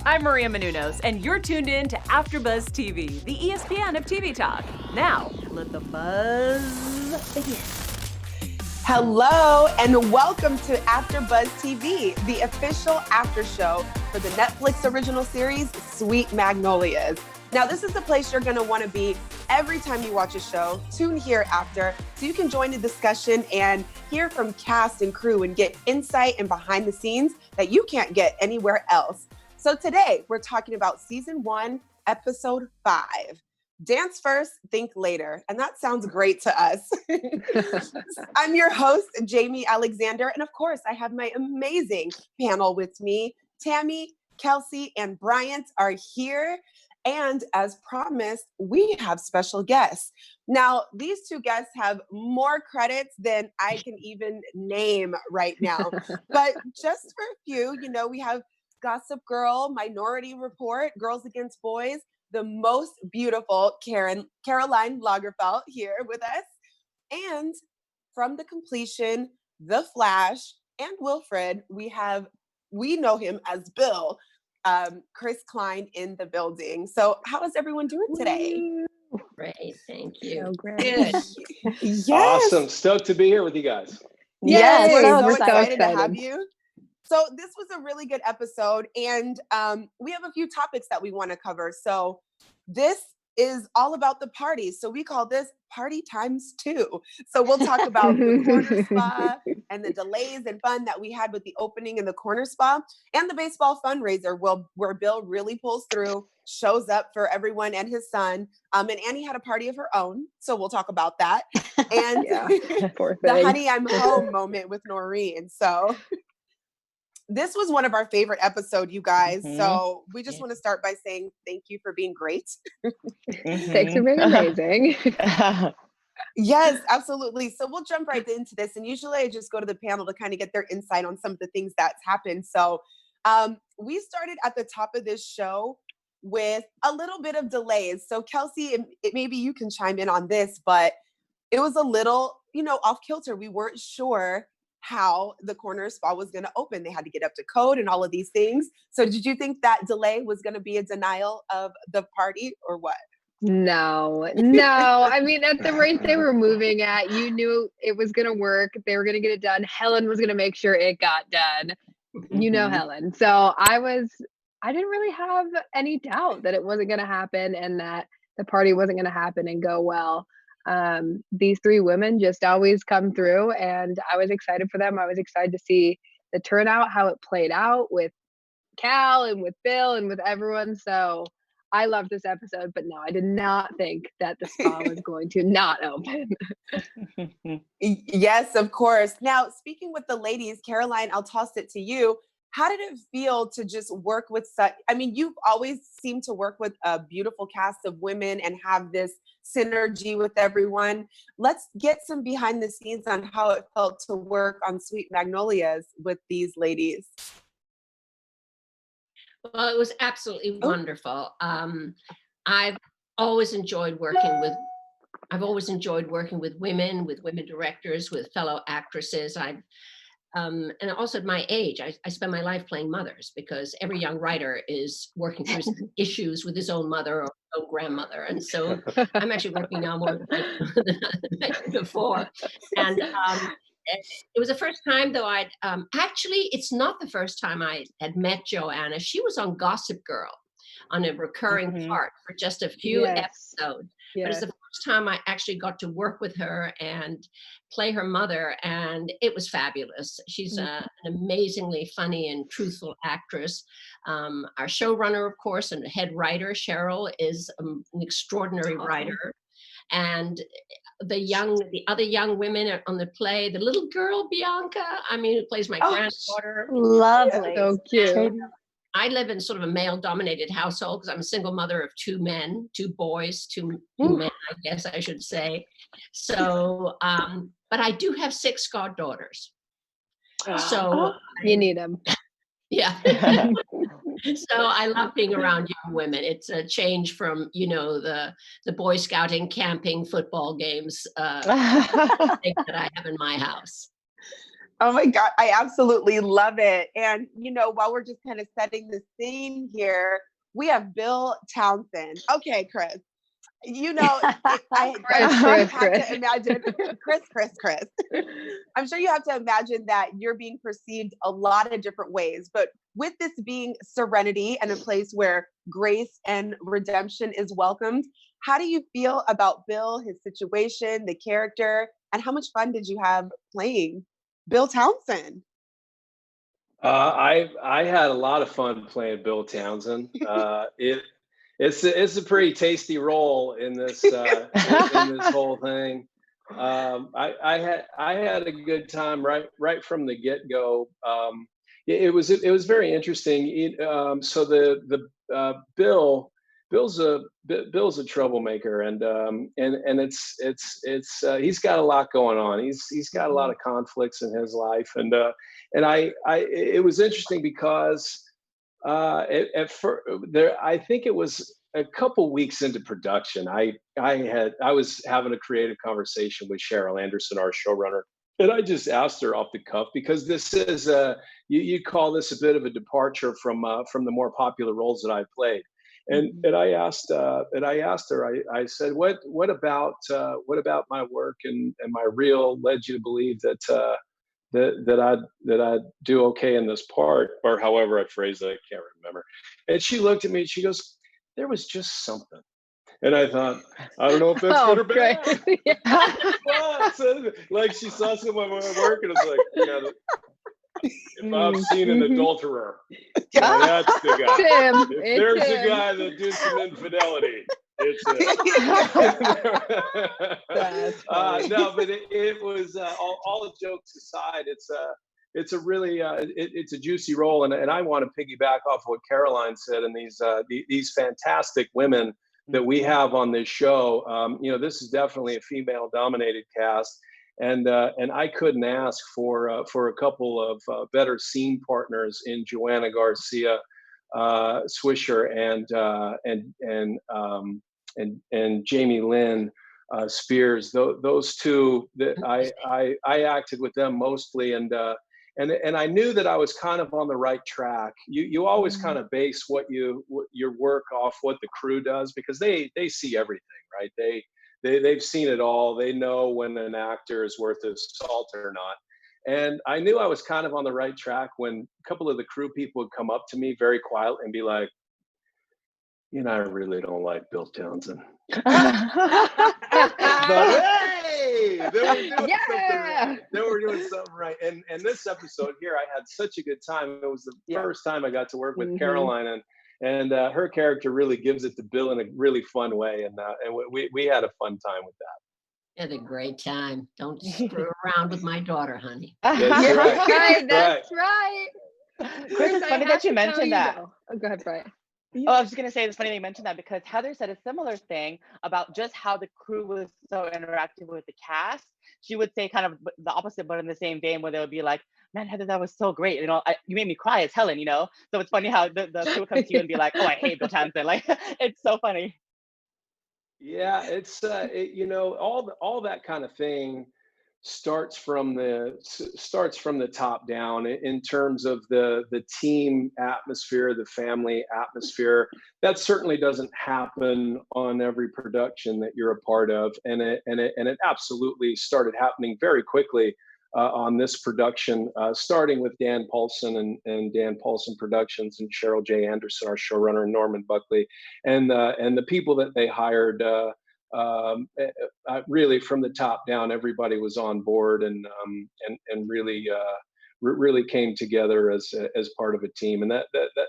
I'm Maria Menounos, and you're tuned in to AfterBuzz TV, the ESPN of TV talk. Now, let the buzz begin. Hello, and welcome to AfterBuzz TV, the official after show for the Netflix original series, Sweet Magnolias. Now, this is the place you're going to want to be every time you watch a show. Tune here after so you can join the discussion and hear from cast and crew and get insight and behind the scenes that you can't get anywhere else. So today, we're talking about Season 1, Episode 5. Dance first, think later. And that sounds great to us. I'm your host, Jamie Alexander. And of course, I have my amazing panel with me. Tammy, Kelsey, and Bryant are here. And as promised, we have special guests. Now, these two guests have more credits than I can even name right now. But just for a few, we have Gossip Girl, Minority Report, Girls Against Boys, the most beautiful Caroline Lagerfelt here with us. And from The Completion, The Flash, and Wilfred, we know him as Bill, Chris Klein in the building. So how is everyone doing today? Great, thank you. So great. Good. Yes. Awesome. Stoked to be here with you guys. Yes, Yay, we're so we're excited to have you. So this was a really good episode, and we have a few topics that we want to cover. So this is all about the party. So we call this Party Times 2. So we'll talk about the corner spa and the delays and fun that we had with the opening in the corner spa and the baseball fundraiser where Bill really pulls through, shows up for everyone and his son. And Annie had a party of her own. So we'll talk about that. And Poor the thing. honey, I'm home moment with Noreen. So this was one of our favorite episodes, you guys. Mm-hmm. So we just want to start by saying thank you for being great. Thanks for being amazing. Yes, absolutely. So we'll jump right into this. And usually I just go to the panel to kind of get their insight on some of the things that's happened. So we started at the top of this show with a little bit of delays. So Kelsey, maybe you can chime in on this, but it was a little, off kilter. We weren't sure how the corner spa was going to open. They had to get up to code and all of these things. So did you think that delay was going to be a denial of the party or what? No. I mean, at the rate they were moving at, you knew it was going to work. They were going to get it done. Helen was going to make sure it got done. Helen. So I didn't really have any doubt that it wasn't going to happen and that the party wasn't going to happen and go well. These three women just always come through, and I was excited for them. I was excited to see the turnout, how it played out with Cal and with Bill and with everyone. So I loved this episode, but no, I did not think that the spa was going to not open. Yes, of course. Now, speaking with the ladies, Caroline, I'll toss it to you. How did it feel to just work with you've always seemed to work with a beautiful cast of women and have this synergy with everyone. Let's get some behind the scenes on how it felt to work on Sweet Magnolias with these ladies. Well, it was absolutely wonderful. I've always enjoyed working with women, with women directors, with fellow actresses. And also at my age, I spend my life playing mothers because every young writer is working through some issues with his own mother or own grandmother. And so I'm actually working now more than before. And it was the first time though actually, it's not the first time I had met Joanna. She was on Gossip Girl on a recurring part for just a few episodes. But it's the first time I actually got to work with her and play her mother, and it was fabulous. She's an amazingly funny and truthful actress. Our showrunner, of course, and head writer, Cheryl, is an extraordinary writer. And the other young women on the play, the little girl, Bianca, who plays my granddaughter. Lovely. So cute. I live in sort of a male-dominated household because I'm a single mother of two boys, two men, I guess I should say. So, but I do have 6 goddaughters. So you need them. Yeah. So I love being around young women. It's a change from, the Boy Scouting, camping, football games thing that I have in my house. Oh my God, I absolutely love it. And, while we're just kind of setting the scene here, we have Bill Townsend. Okay, Chris, Chris. have to imagine, Chris. I'm sure you have to imagine that you're being perceived a lot of different ways, but with this being Serenity and a place where grace and redemption is welcomed, how do you feel about Bill, his situation, the character, and how much fun did you have playing Bill Townsend? I had a lot of fun playing Bill Townsend. It's a pretty tasty role in this in this whole thing. I had a good time right from the get go. It was very interesting. So Bill's a troublemaker, and it's he's got a lot going on. He's got a lot of conflicts in his life, and it was interesting because I think it was a couple weeks into production. I was having a creative conversation with Cheryl Anderson, our showrunner, and I just asked her off the cuff because this is you call this a bit of a departure from the more popular roles that I played. And I asked her. I said, what about my work and my reel led you to believe that I'd do okay in this part, or however I phrased it, I can't remember. And she looked at me and she goes, "There was just something." And I thought, I don't know if that's good or bad. So, like, she saw some of my work and it's like, if I've seen an adulterer, that's the guy. Tim, If there's a guy that did some infidelity, it's no, but it was all the jokes aside. It's a really it's a juicy role, and I want to piggyback off what Caroline said, and these fantastic women that we have on this show. This is definitely a female-dominated cast. And I couldn't ask for a couple of better scene partners in Joanna Garcia Swisher and Jamie Lynn Spears. Those two that I acted with them mostly, and I knew that I was kind of on the right track. You always kind of base your work off what the crew does, because they see everything, right? They've seen it all. They know when an actor is worth his salt or not. And I knew I was kind of on the right track when a couple of the crew people would come up to me very quietly and be like, I really don't like Bill Townsend. But hey, they were doing something right. They were doing something right. And this episode here, I had such a good time. It was the first time I got to work with Caroline, and her character really gives it to Bill in a really fun way, and we had a fun time with that. Had a great time. Don't screw around with my daughter, honey. That's right. That's right. Chris, it's funny that you mentioned that. Oh, go ahead, Brian. Oh, I was just going to say, it's funny that you mentioned that, because Heather said a similar thing about just how the crew was so interactive with the cast. She would say kind of the opposite, but in the same vein, where they would be like, "Man, Heather, that was so great. You made me cry as Helen, So it's funny how the crew comes to you and be like, "Oh, I hate Bill Townsend." Like, it's so funny. Yeah, it's all that kind of thing starts from the top down in terms of the team atmosphere, the family atmosphere. That certainly doesn't happen on every production that you're a part of, and it absolutely started happening very quickly on this production, starting with Dan Paulson and Dan Paulson Productions and Cheryl J. Anderson, our showrunner, and Norman Buckley, and the people that they hired. Really, from the top down, everybody was on board and really came together as part of a team. And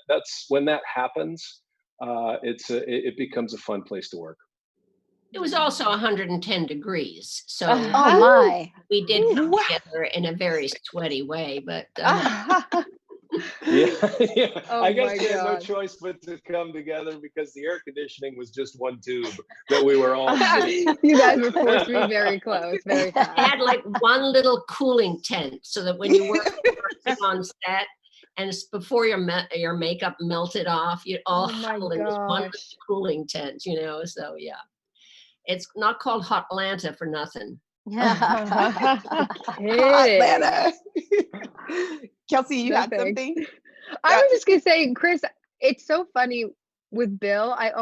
that's when that happens. It becomes a fun place to work. It was also 110 degrees, so oh my! We did come together in a very sweaty way, but. Yeah. Oh, I guess we my had no God. choice but to come together because the air conditioning was just one tube that we were all You guys were forced to be very close, very I fast. had like one little cooling tent, so that when you were on set and it's before your makeup melted off, you'd all Oh my huddle in this one little gosh. cooling tent, So yeah, it's not called Hot Atlanta for nothing. Atlanta. Kelsey, you had Perfect. something? I was just gonna say, Chris, it's so funny with Bill. I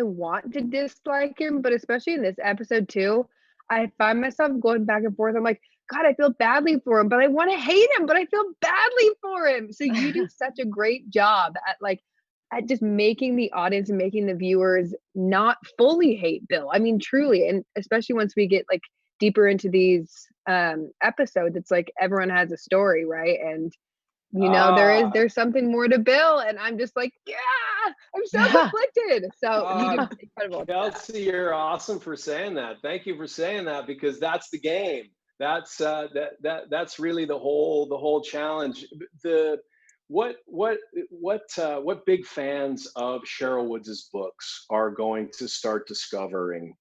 want to dislike him, but especially in this episode too, I find myself going back and forth. I'm like, God, I feel badly for him, but I want to hate him, but I feel badly for him. So you do such a great job at just making the audience and making the viewers not fully hate Bill. I mean, truly, and especially once we get like deeper into these episodes, it's like everyone has a story, right? And there's something more to Bill, and I'm just like, yeah, I'm so conflicted. So you did incredible. Kelsey, you're awesome for saying that. Thank you for saying that, because that's the game. That's that's really the whole challenge. What big fans of Cheryl Woods' books are going to start discovering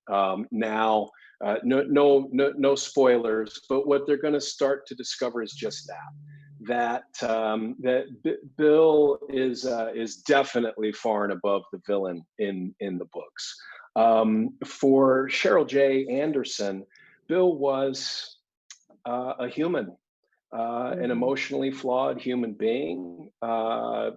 now? No spoilers, but what they're going to start to discover is just that Bill is definitely far and above the villain in the books. For Cheryl J. Anderson, Bill was a human, an emotionally flawed human being,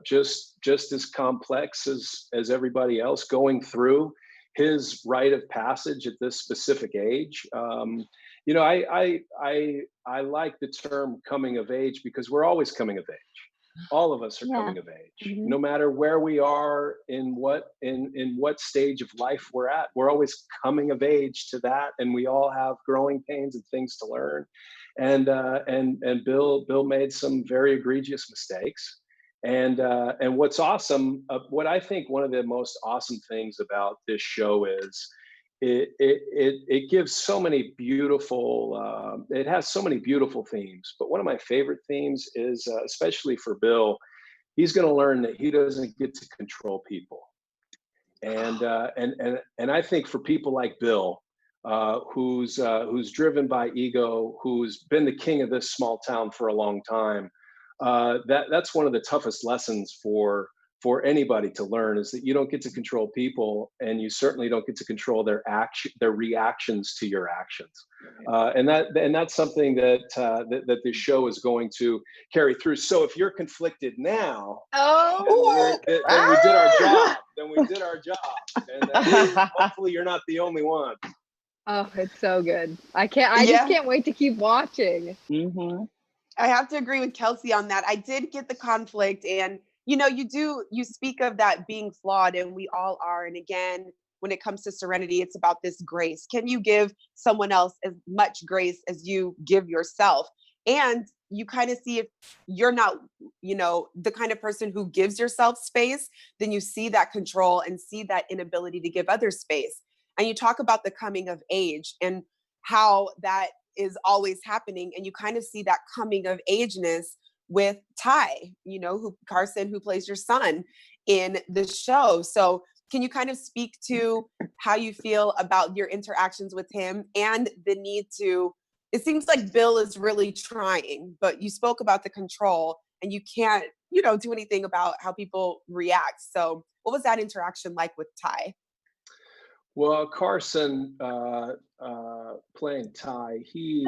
just as complex as everybody else, going through his rite of passage at this specific age. I like the term coming of age, because we're always coming of age. All of us are coming of age, no matter where we are, in what stage of life we're at. We're always coming of age to that, and we all have growing pains and things to learn. And Bill made some very egregious mistakes. And what's awesome, what I think one of the most awesome things about this show is it gives so many beautiful, it has so many beautiful themes. But one of my favorite themes is, especially for Bill, he's going to learn that he doesn't get to control people. And I think for people like Bill, who's driven by ego, who's been the king of this small town for a long time, that's one of the toughest lessons for anybody to learn, is that you don't get to control people, and you certainly don't get to control their reactions to your actions. And that's something that this show is going to carry through. So if you're conflicted now, then we did our job. Then we did our job, and hopefully you're not the only one. Oh, it's so good. I just can't wait to keep watching. I have to agree with Kelsey on that. I did get the conflict, and you speak of that being flawed, and we all are. And again, when it comes to serenity, it's about this grace. Can you give someone else as much grace as you give yourself? And you kind of see, if you're not, the kind of person who gives yourself space, then you see that control and see that inability to give others space. And you talk about the coming of age and how that is always happening. And you kind of see that coming of ageness with Ty, Carson, who plays your son in the show. So can you kind of speak to how you feel about your interactions with him and the need to, it seems like Bill is really trying, but you spoke about the control, and you can't, do anything about how people react. So what was that interaction like with Ty? Well, Carson, playing Ty, he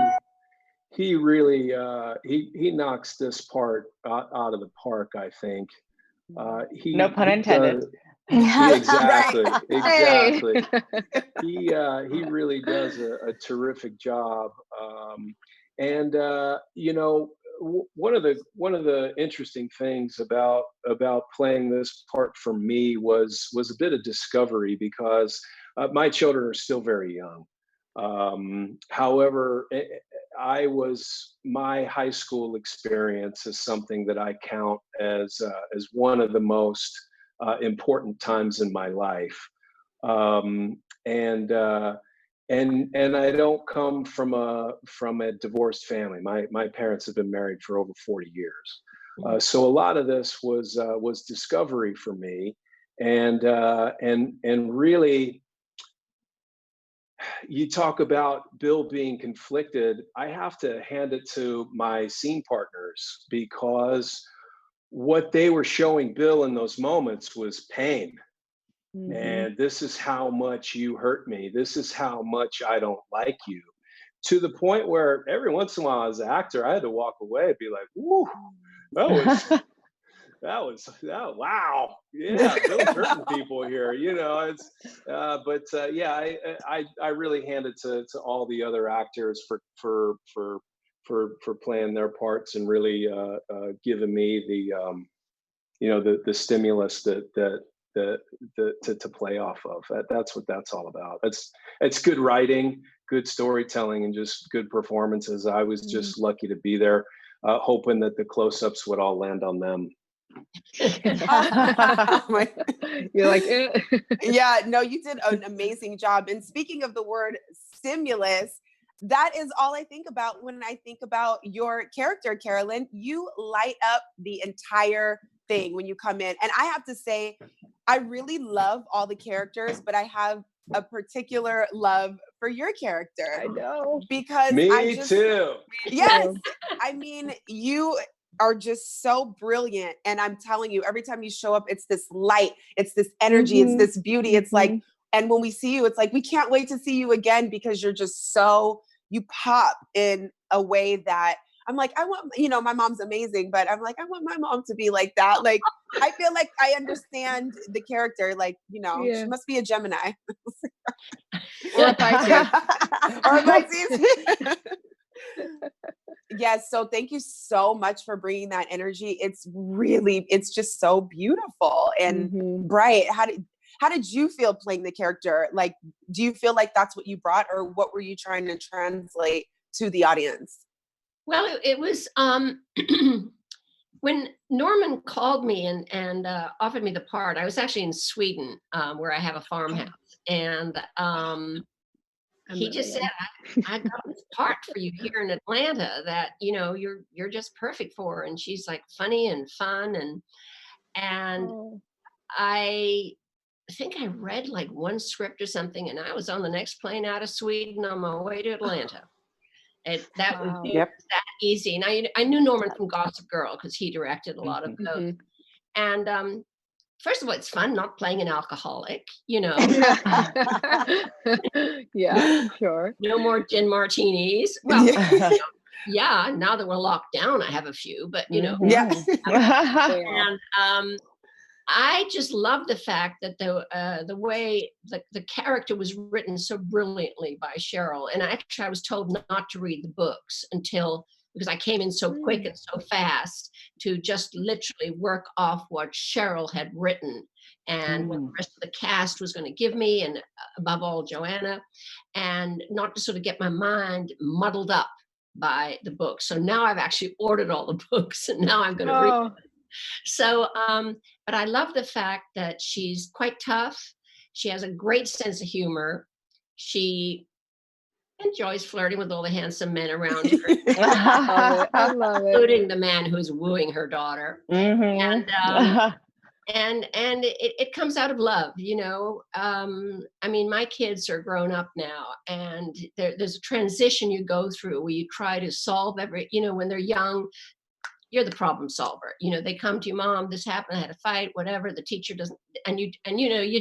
really he knocks this part out of the park, I think. No pun intended. Exactly. He really does a terrific job. One of the interesting things about playing this part for me was a bit of discovery, because my children are still very young. However, my high school experience is something that I count as one of the most important times in my life. And I don't come from a divorced family. My parents have been married for over 40 years. So a lot of this was discovery for me, and really, you talk about Bill being conflicted. I have to hand it to my scene partners, because what they were showing Bill in those moments was pain. And this is how much you hurt me. This is how much I don't like you. to the point where every once in a while as an actor, I had to walk away and be like, "Woo, that was wow, yeah, Bill's hurting people here." It's yeah, I really hand it to all the other actors for playing their parts and really giving me the stimulus to play off of. That's what that's all about. It's good writing, good storytelling, and just good performances. I was just lucky to be there, hoping that the close-ups would all land on them. You're like, Yeah, no, you did an amazing job. And speaking of the word stimulus, that is all I think about when I think about your character, Carolyn. You light up the entire thing when you come in. And I have to say, I really love all the characters, but I have a particular love for your character. I know. Because Me too. Yes. I mean, you are just so brilliant. And I'm telling you, every time you show up, it's this light, it's this energy, it's this beauty. It's like, and when we see you, it's like, we can't wait to see you again because you're just you pop in a way that I'm like, I want, my mom's amazing, but I'm like, I want my mom to be like that. Like, I feel like I understand the character, like, she must be a Gemini. Or a Pisces. Or a Pisces. Yes. So thank you so much for bringing that energy. It's just so beautiful and bright. How did you feel playing the character? Like, do you feel like that's what you brought, or what were you trying to translate to the audience? Well, it was when Norman called me and offered me the part. I was actually in Sweden, where I have a farmhouse, and he just said, "I got this part for you here in Atlanta that you're just perfect for." And she's like funny and fun, and I think I read like one script or something, and I was on the next plane out of Sweden on my way to Atlanta. That was that easy. And I knew Norman from Gossip Girl because he directed a lot of those. And first of all, it's fun not playing an alcoholic, Yeah, sure. No more gin martinis. Well, now that we're locked down, I have a few, but and I just love the fact that the way the character was written so brilliantly by Cheryl. And actually, I was told not to read the books because I came in so quick and so fast, to just literally work off what Cheryl had written and what the rest of the cast was going to give me, and above all, Joanna, and not to sort of get my mind muddled up by the book. So now I've actually ordered all the books, and now I'm going to read them. So, but I love the fact that she's quite tough. She has a great sense of humor. She enjoys flirting with all the handsome men around her. I love it. Including the man who's wooing her daughter. And it comes out of love, I mean, my kids are grown up now, and there's a transition you go through where you try to solve when they're young. You're the problem solver. They come to you, Mom, this happened, I had a fight, whatever. The teacher doesn't, and you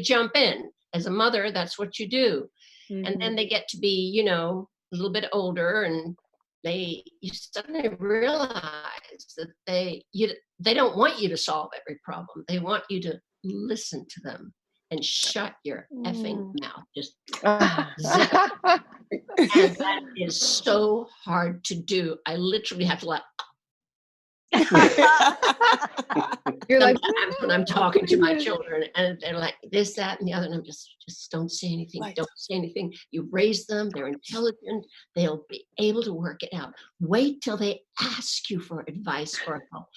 jump in. As a mother, that's what you do. And then they get to be, a little bit older, and you suddenly realize that they don't want you to solve every problem. They want you to listen to them and shut your effing mouth. Just zip it. And that is so hard to do. I literally have to You're like, when I'm talking to my children, and they're like this, that, and the other, and I'm just don't say anything. Right. Don't say anything. You raise them. They're intelligent. They'll be able to work it out. Wait till they ask you for advice or help.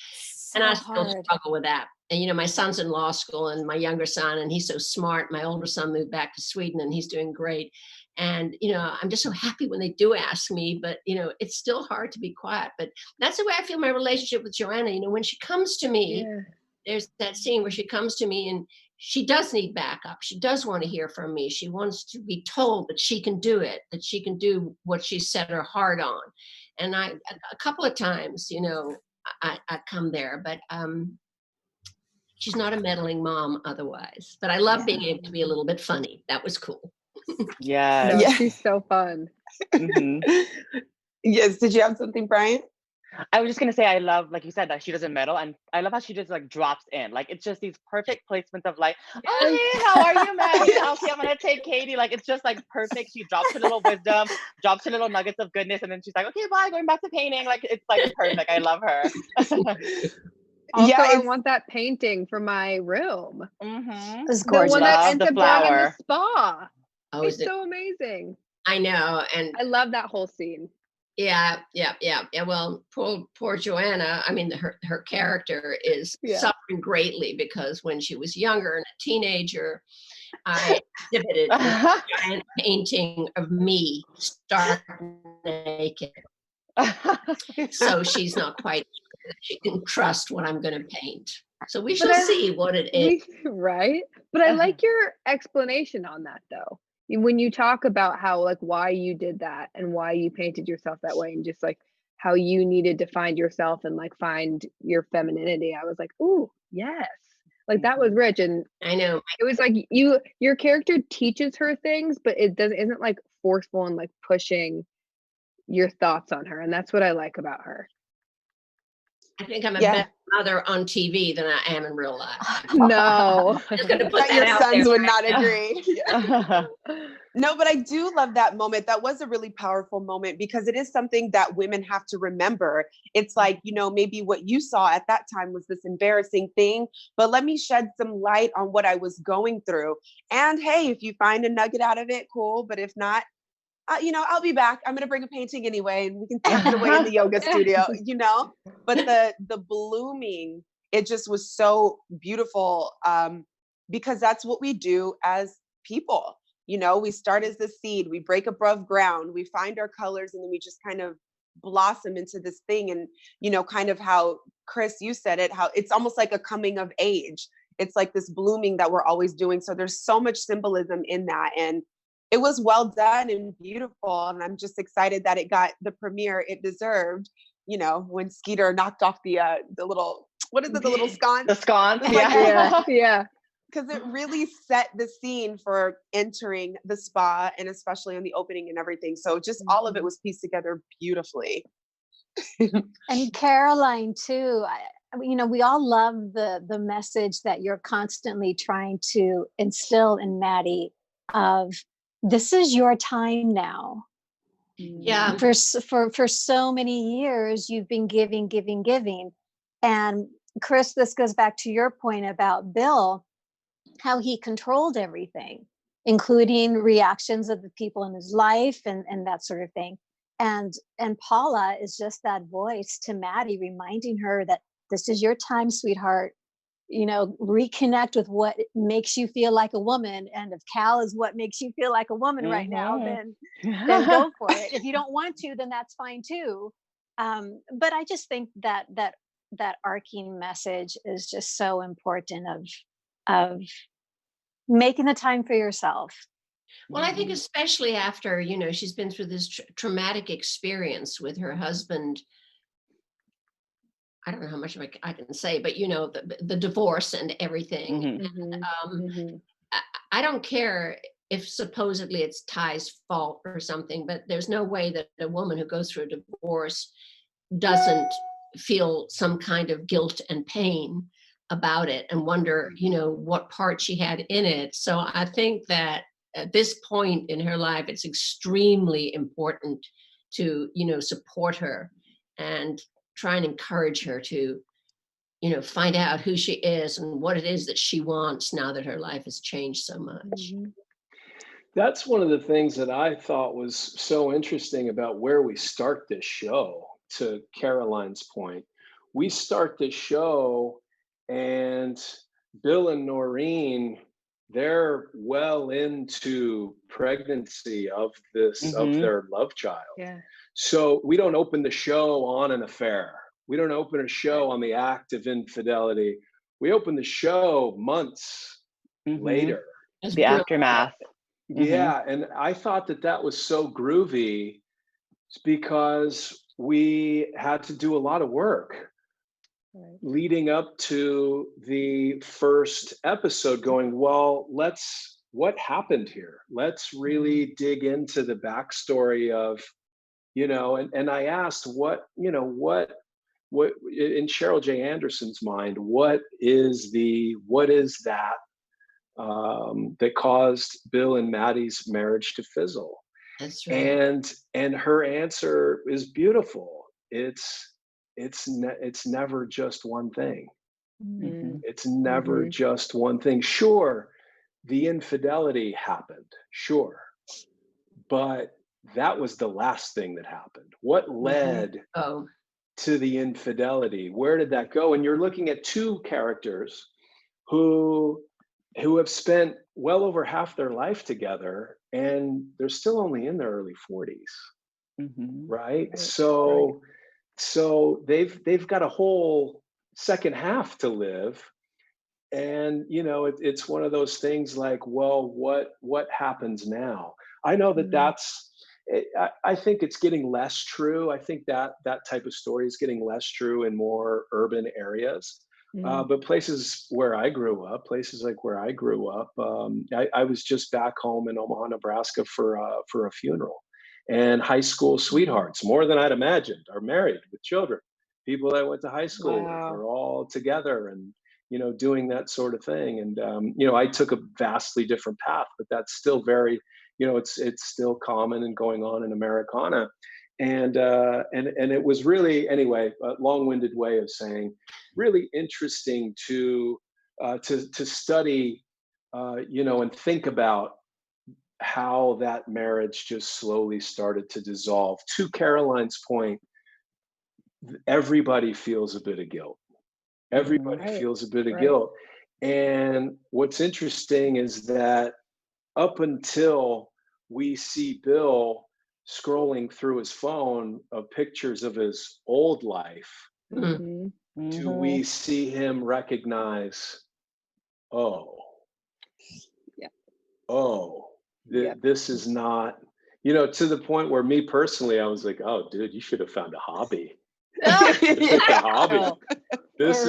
And I still struggle with that. And my son's in law school, and my younger son, and he's so smart. My older son moved back to Sweden, and he's doing great. And, I'm just so happy when they do ask me, but, it's still hard to be quiet. But that's the way I feel my relationship with Joanna. When she comes to me, there's that scene where she comes to me and she does need backup. She does want to hear from me. She wants to be told that she can do it, that she can do what she set her heart on. And a couple of times, I come there, but she's not a meddling mom otherwise. But I love being able to be a little bit funny. That was cool. Yeah. No, she's so fun. Yes. Did you have something, Brian? I was just gonna say I love, like you said, that she doesn't meddle, and I love how she just like drops in. Like it's just these perfect placements of like, oh hey, how are you, Maddie? Okay, I'm gonna take Katie. Like it's just like perfect. She drops her little wisdom, drops her little nuggets of goodness, and then she's like, okay, bye, going back to painting. Like it's like perfect. I love her. Also, Yeah, I it's want that painting for my room. It's The one gorgeous. that Love the ends up going in the flower. spa. Oh, It's is it? so amazing. I know. And I love that whole scene. yeah. Well, poor Joanna. I mean, her character is Yeah. suffering greatly because when she was younger and a teenager, I exhibited a giant painting of me stark naked. So she's not quite sure that she can trust what I'm going to paint. So we shall see what it is. Right? But I like your explanation on that though. When you talk about how like why you did that and why you painted yourself that way and just like how you needed to find yourself and like find your femininity, I was like, ooh, yes. Like that was rich. And I know. it was like your character teaches her things, but it isn't like forceful and like pushing your thoughts on her. And that's what I like about her. I think I'm a Yeah. better mother on TV than I am in real life. No. I'm just going to put But that your out sons there would right not now. agree. Yeah. No, but I do love that moment. That was a really powerful moment because it is something that women have to remember. It's like, you know, maybe what you saw at that time was this embarrassing thing, but let me shed some light on what I was going through. And hey, if you find a nugget out of it, cool. But if not, you know, I'll be back. I'm going to bring a painting anyway, and we can tuck it away in the yoga studio, you know, but the blooming, it just was so beautiful because that's what we do as people. You know, we start as the seed, we break above ground, we find our colors, and then we just kind of blossom into this thing. And, you know, kind of how Chris, you said it, how it's almost like a coming of age. It's like this blooming that we're always doing. So there's so much symbolism in that. And it was well done and beautiful. And I'm just excited that it got the premiere it deserved, you know, when Skeeter knocked off the little, what is it, the little sconce? The sconce, It's like, yeah. Yeah. because it really set the scene for entering the spa and especially on the opening and everything. So just all of it was pieced together beautifully. And Caroline too. You know, we all love the message that you're constantly trying to instill in Maddie of this is your time now. Yeah. For so many years, you've been giving. And Chris, this goes back to your point about Bill, how he controlled everything, including reactions of the people in his life and that sort of thing. And Paula is just that voice to Maddie, reminding her that this is your time, sweetheart. You know, reconnect with what makes you feel like a woman. And if Cal is what makes you feel like a woman right now, then go for it. If you don't want to, then that's fine too. But I just think that arcing message is just so important of making the time for yourself. Well, I think especially after, you know, she's been through this traumatic experience with her husband. I don't know how much I can say, but you know, the divorce and everything. And, I don't care if supposedly it's Ty's fault or something, but there's no way that a woman who goes through a divorce doesn't feel some kind of guilt and pain about it and wonder, you know, what part she had in it. So I think that at this point in her life, it's extremely important to, you know, support her and try and encourage her to, you know, find out who she is and what it is that she wants now that her life has changed so much. That's one of the things that I thought was so interesting about where we start this show, to Caroline's point. We start this show and Bill and Noreen, they're well into pregnancy of this, of their love child. Yeah. So we don't open the show on an affair. We don't open a show on the act of infidelity. We open the show months later. It's The brilliant. aftermath. Yeah, and I thought that that was so groovy because we had to do a lot of work leading up to the first episode going, well, let's what happened here? Let's really dig into the backstory of, and I asked what in Cheryl J. Anderson's mind, what is that that caused Bill and Maddie's marriage to fizzle? That's right. And her answer is beautiful. It's never just one thing. It's never just one thing. Sure, the infidelity happened, sure, but that was the last thing that happened. What led Oh, to the infidelity? Where did that go? And you're looking at two characters who have spent well over half their life together, and they're still only in their early 40s, right? So they've got a whole second half to live. And it's one of those things like, well, what happens now? I know I think it's getting less true. I think that type of story is getting less true in more urban areas. But places like where I grew up, I was just back home in Omaha, Nebraska for a funeral, and high school sweethearts, more than I'd imagined, are married with children. People I went to high school with are all together and doing that sort of thing. And I took a vastly different path, but that's still very, it's still common and going on in Americana. And it was really, anyway, a long-winded way of saying, really interesting to study, and think about how that marriage just slowly started to dissolve. To Caroline's point, everybody feels a bit of guilt. Everybody feels a bit of guilt. And what's interesting is that up until we see Bill scrolling through his phone of pictures of his old life, do we see him recognize, this is not, to the point where me personally, I was like, oh, dude, you should have found a hobby. Pick a hobby. This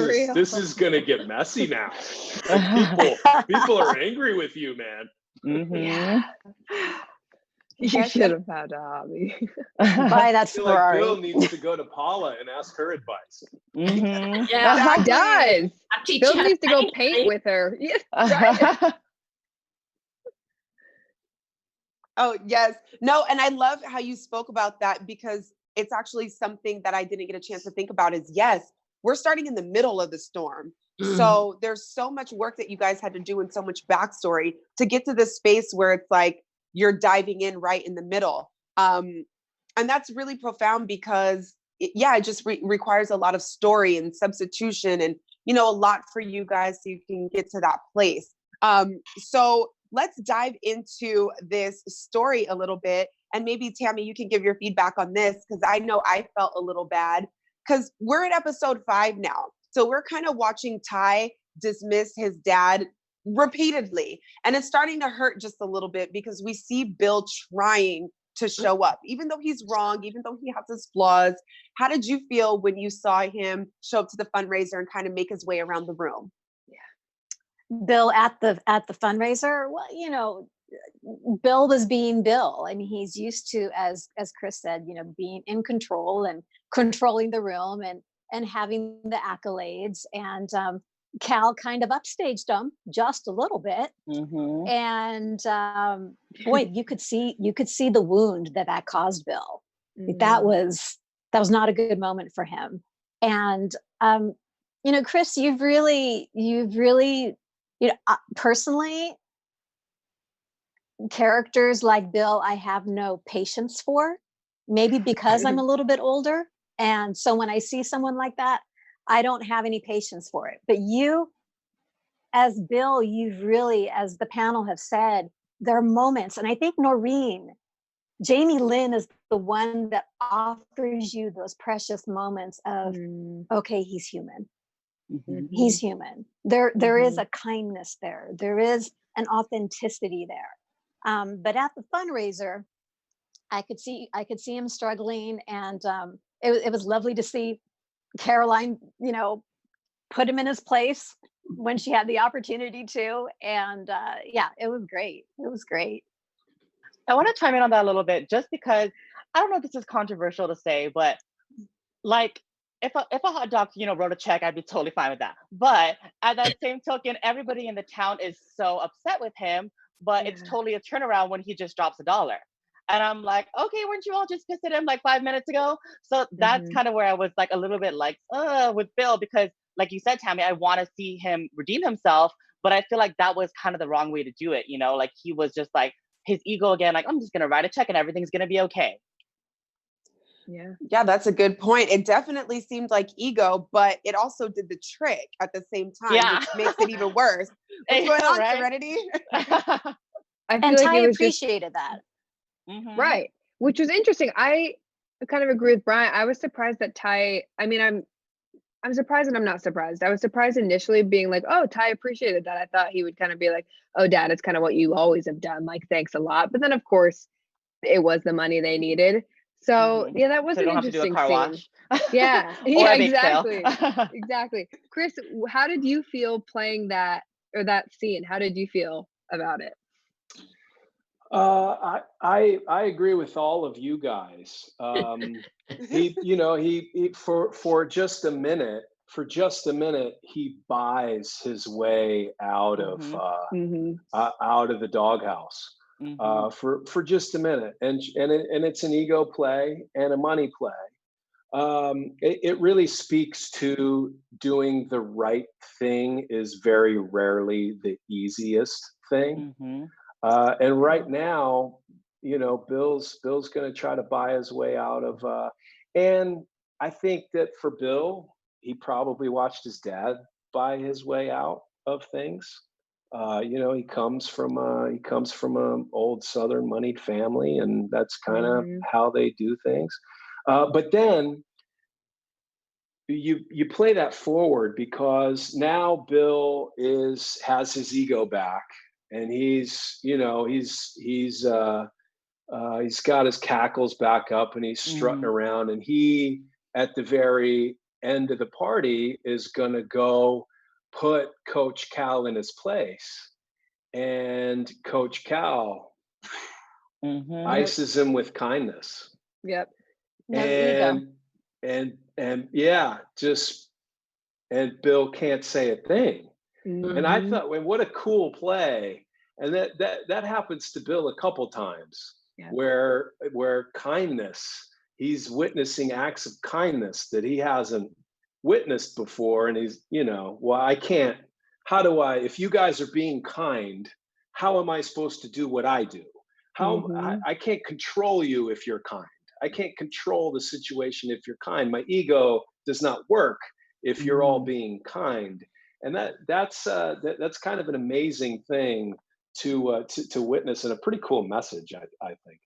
is gonna get messy now. Like, people are angry with you, man. You should have had a hobby. Buy that Ferrari. Bill needs to go to Paula and ask her advice. yeah. He does. I'll teach Bill you how needs to go paint. paint with her. Yeah, right. Oh, yes. No, and I love how you spoke about that, because it's actually something that I didn't get a chance to think about is, yes, we're starting in the middle of the storm. So there's so much work that you guys had to do and so much backstory to get to this space where it's like you're diving in right in the middle. And that's really profound, because it just requires a lot of story and substitution and, a lot for you guys so you can get to that place. So let's dive into this story a little bit. And maybe, Tammy, you can give your feedback on this, because I know I felt a little bad, because we're at episode 5 now. So we're kind of watching Ty dismiss his dad repeatedly. And it's starting to hurt just a little bit, because we see Bill trying to show up, even though he's wrong, even though he has his flaws. How did you feel when you saw him show up to the fundraiser and kind of make his way around the room? Bill at the fundraiser, well, Bill was being Bill. I mean, he's used to, as Chris said, being in control and controlling the room and having the accolades. And Cal kind of upstaged him just a little bit. And boy, you could see the wound that caused Bill. That was not a good moment for him. And Chris, you've really, personally, characters like Bill, I have no patience for, maybe because I'm a little bit older. And so when I see someone like that, I don't have any patience for it. But you, as Bill, you've really, as the panel have said, there are moments, and I think Jamie Lynn is the one that offers you those precious moments of, okay, he's human. He's human. There is a kindness there. There is an authenticity there. But at the fundraiser, I could see him struggling, and it was lovely to see Caroline, put him in his place when she had the opportunity to. And yeah, it was great. It was great. I want to chime in on that a little bit, just because I don't know if this is controversial to say, but like if a hot dog, wrote a check, I'd be totally fine with that. But at that same token, everybody in the town is so upset with him, but it's totally a turnaround when he just drops $1. And I'm like, okay, weren't you all just pissed at him like 5 minutes ago? So that's kind of where I was like a little bit like, with Bill, because like you said, Tammy, I want to see him redeem himself, but I feel like that was kind of the wrong way to do it. Like he was just like his ego again, like, I'm just going to write a check and everything's going to be okay. Yeah, that's a good point. It definitely seemed like ego, but it also did the trick at the same time, which makes it even worse. What's going on, right? Serenity? I feel And like Ty it was appreciated that. right, which was interesting. I kind of agree with Brian. I was surprised that Ty, I mean, I'm surprised and I'm not surprised. I was surprised initially being like, oh, Ty appreciated that. I thought he would kind of be like, oh, Dad, it's kind of what you always have done. Like, thanks a lot. But then, of course, it was the money they needed. So yeah, that was So an don't have to do a interesting car scene. wash. Yeah, Or yeah, a bake sale. exactly, exactly. Chris, how did you feel playing that scene? How did you feel about it? I agree with all of you guys. He for just a minute, he buys his way out of the doghouse. For just a minute, and it's an ego play and a money play. It really speaks to doing the right thing is very rarely the easiest thing. And right now, Bill's going to try to buy his way out of. And I think that for Bill, he probably watched his dad buy his way out of things. He comes from an old Southern moneyed family, and that's kind of how they do things. But then you play that forward, because now Bill has his ego back, and he's got his cackles back up, and he's strutting around, and he at the very end of the party is gonna go put Coach Cal in his place, and Coach Cal ices him with kindness. Yep. And yeah, and Bill can't say a thing. And I thought, well, what a cool play. And that happens to Bill a couple times, where kindness, he's witnessing acts of kindness that he hasn't witnessed before. And he's, well, if you guys are being kind, how am I supposed to do what I do? I can't control you if you're kind. I can't control the situation if you're kind. My ego does not work if you're all being kind. And that's kind of an amazing thing to witness, and a pretty cool message, I think.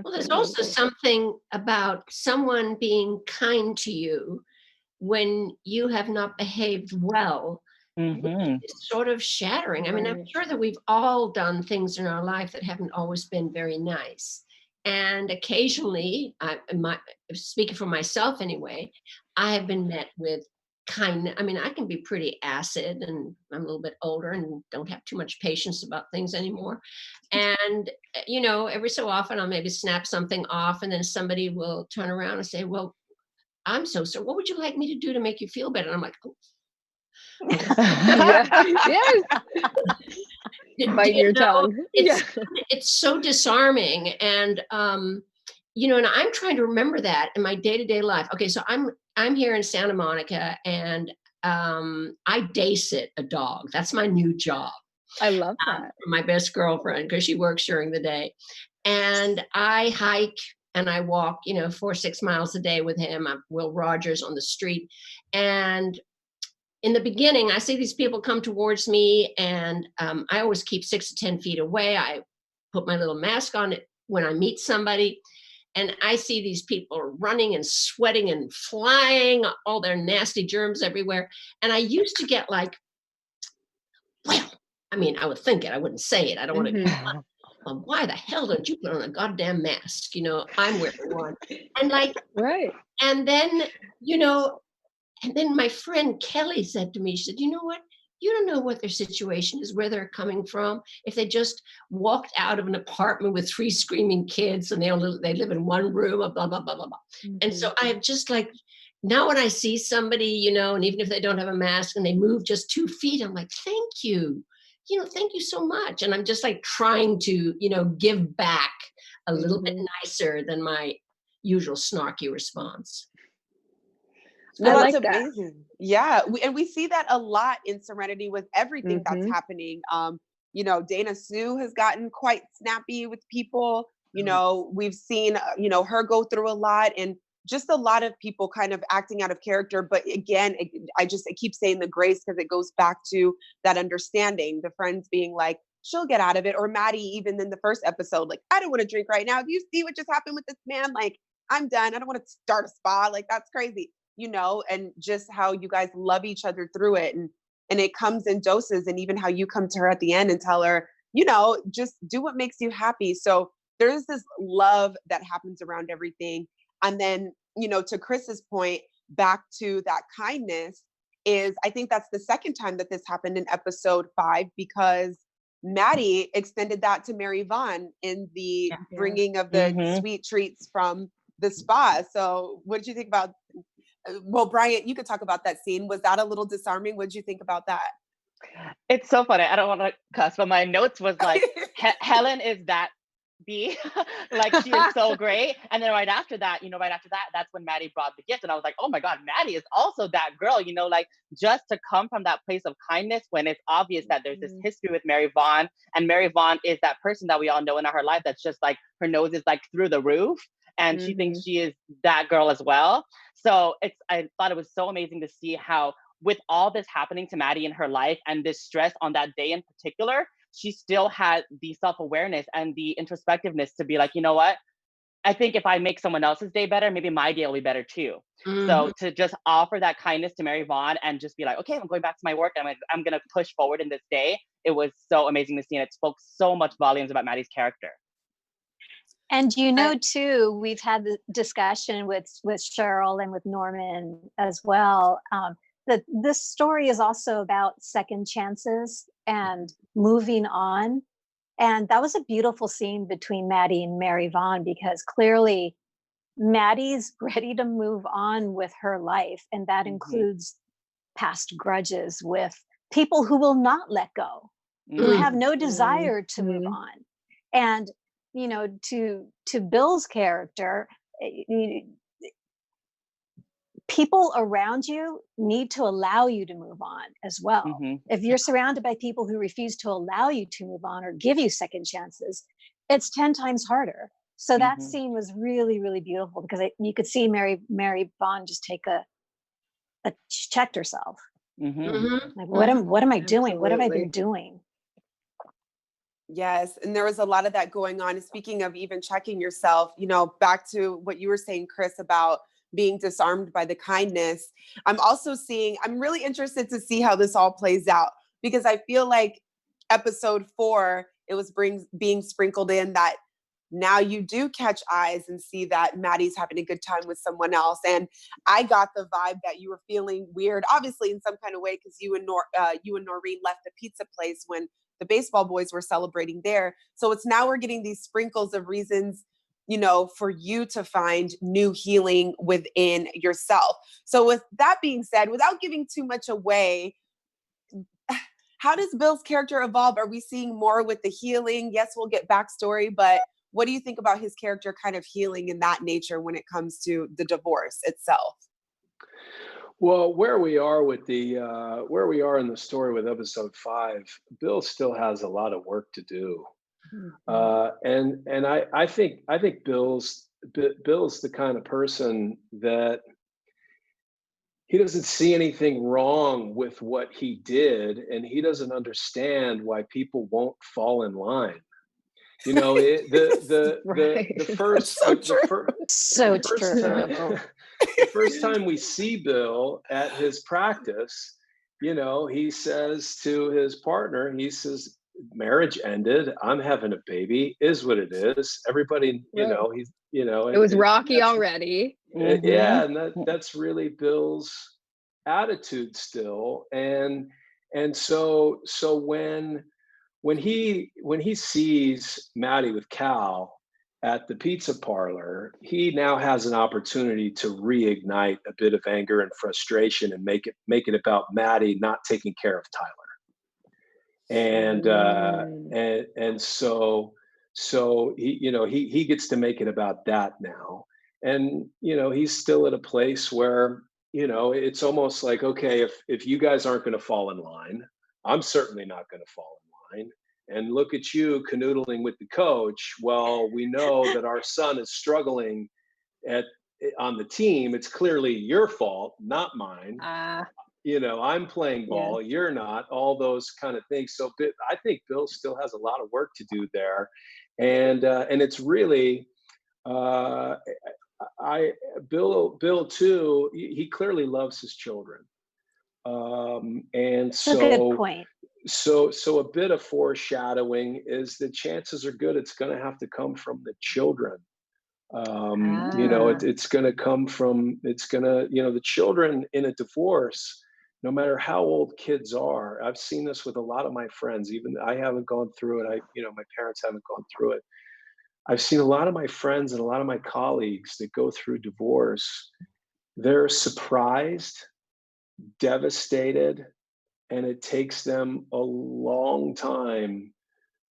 Well, there's also something about someone being kind to you when you have not behaved well. It's sort of shattering. I mean, I'm sure that we've all done things in our life that haven't always been very nice. And occasionally, speaking for myself anyway, I have been met with kindness. I mean, I can be pretty acid, and I'm a little bit older and don't have too much patience about things anymore. And, every so often I'll maybe snap something off, and then somebody will turn around and say, well, I'm so sorry. What would you like me to do to make you feel better? And I'm like, oh. Yes. Bite your tongue. It's so disarming. And, and I'm trying to remember that in my day-to-day life. Okay, so I'm here in Santa Monica, and I day sit a dog. That's my new job. I love that. My best girlfriend, because she works during the day. And I hike and I walk, 4-6 miles a day with him. I'm Will Rogers on the street. And in the beginning, I see these people come towards me, and I always keep 6 to 10 feet away. I put my little mask on it when I meet somebody, and I see these people running and sweating and flying, all their nasty germs everywhere. And I used to get like, well, I mean, I would think it, I wouldn't say it. I don't want to. Why the hell don't you put on a goddamn mask? I'm wearing one. And right. And then, and then my friend Kelly said to me, she said, you know what? you don't know what their situation is, where they're coming from. If they just walked out of an apartment with 3 screaming kids and they live in one room, blah, blah, blah, blah, blah. And so I have just like, now when I see somebody, you know, and even if they don't have a mask and they move just 2 feet, I'm like, thank you. You know, thank you so much. And I'm just like trying to, you know, give back a little bit nicer than my usual snarky response. No, I that's like that. amazing. Yeah, we see that a lot in Serenity with everything that's happening. You know, Dana Sue has gotten quite snappy with people. You know, we've seen you know, her go through a lot, and just a lot of people kind of acting out of character. But again, I keep saying the grace because it goes back to that understanding. The friends being like, she'll get out of it, or Maddie, even in the first episode, like, I don't want to drink right now. Do you see what just happened with this man? Like, I'm done. I don't want to start a spa. Like, that's crazy. You know, and just how you guys love each other through it. And it comes in doses, and even how you come to her at the end and tell her, you know, just do what makes you happy. So there's this love that happens around everything. And then, you know, to Chris's point, back to that kindness is, I think that's the second time that this happened in episode 5, because Maddie extended that to Mary Vaughn in the bringing of the sweet treats from the spa. So what did you think about? Well, Bryant, you could talk about that scene. Was that a little disarming? What did you think about that? It's so funny. I don't want to cuss, but my notes was like, Helen is that B. Like, she is so great. And then right after that, that's when Maddie brought the gift. And I was like, oh my God, Maddie is also that girl, you know, like, just to come from that place of kindness when it's obvious that there's this history with Mary Vaughn. And Mary Vaughn is that person that we all know in her life that's just like, her nose is like through the roof. And she thinks she is that girl as well. So I thought it was so amazing to see how, with all this happening to Maddie in her life and this stress on that day in particular, she still had the self-awareness and the introspectiveness to be like, you know what? I think if I make someone else's day better, maybe my day will be better too. So to just offer that kindness to Mary Vaughn and just be like, okay, I'm going back to my work. I'm going to push forward in this day. It was so amazing to see. And it spoke so much volumes about Maddie's character. And you know, too, we've had the discussion with Cheryl and with Norman as well, that this story is also about second chances and moving on. And that was a beautiful scene between Maddie and Mary Vaughn, because clearly Maddie's ready to move on with her life. And that includes past grudges with people who will not let go, who have no desire to move on. And you know, to Bill's character, people around you need to allow you to move on as well. If you're surrounded by people who refuse to allow you to move on or give you second chances, it's 10 times harder. So that scene was really, really beautiful, because you could see Mary Vaughn just take she checked herself. Like, what am I doing? What have I been doing? Yes. And there was a lot of that going on. And speaking of even checking yourself, you know, back to what you were saying, Chris, about being disarmed by the kindness. I'm really interested to see how this all plays out, because I feel like episode 4, it was being sprinkled in that now you do catch eyes and see that Maddie's having a good time with someone else. And I got the vibe that you were feeling weird, obviously in some kind of way, because you and Noreen left the pizza place when the baseball boys were celebrating there. So it's now we're getting these sprinkles of reasons, you know, for you to find new healing within yourself. So with that being said, without giving too much away, how does Bill's character evolve? Are we seeing more with the healing? Yes, we'll get backstory, but what do you think about his character kind of healing in that nature when it comes to the divorce itself? Well, where we are in the story with episode 5, Bill still has a lot of work to do, and I think Bill's the kind of person that he doesn't see anything wrong with what he did, and he doesn't understand why people won't fall in line. You know, the first time we see Bill at his practice, you know, he says to his partner, he says, marriage ended, I'm having a baby, is what it is. Everybody, you know, he's, you know, it was rocky already. Yeah, and that's really Bill's attitude still. And And so when he sees Maddie with Cal at the pizza parlor, he now has an opportunity to reignite a bit of anger and frustration and make it about Maddie not taking care of Tyler. And so he gets to make it about that now. And he's still at a place where it's almost like, okay, if you guys aren't going to fall in line, I'm certainly not going to fall in line. And look at you canoodling with the coach. Well, we know that our son is struggling on the team. It's clearly your fault, not mine. I'm playing ball, you're not, all those kind of things. So I think Bill still has a lot of work to do there. And it's really, Bill too, he clearly loves his children. And That's a good point. So a bit of foreshadowing is the chances are good it's going to have to come from the children. It's going to come from, the children in a divorce, no matter how old kids are. I've seen this with a lot of my friends. Even I haven't gone through it. My parents haven't gone through it. I've seen a lot of my friends and a lot of my colleagues that go through divorce. They're surprised, devastated, and it takes them a long time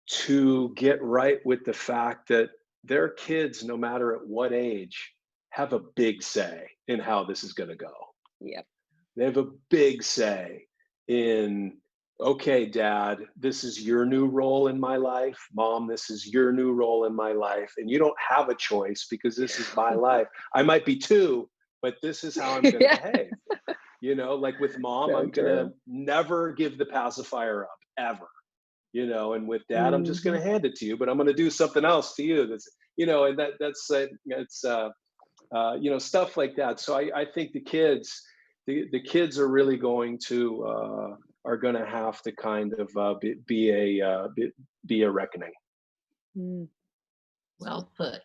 to get right with the fact that their kids, no matter at what age, have a big say in how this is going to go. Yep. They have a big say in, okay, Dad, this is your new role in my life. Mom, this is your new role in my life. And you don't have a choice because this is my life. I might be 2, but this is how I'm going to behave. Like with Mom, So I'm going to never give the pacifier up, ever. And with Dad, I'm just going to hand it to you, but I'm going to do something else to you. That's, and it's stuff like that. So I think the kids are really going to have to kind of be a reckoning. Well put.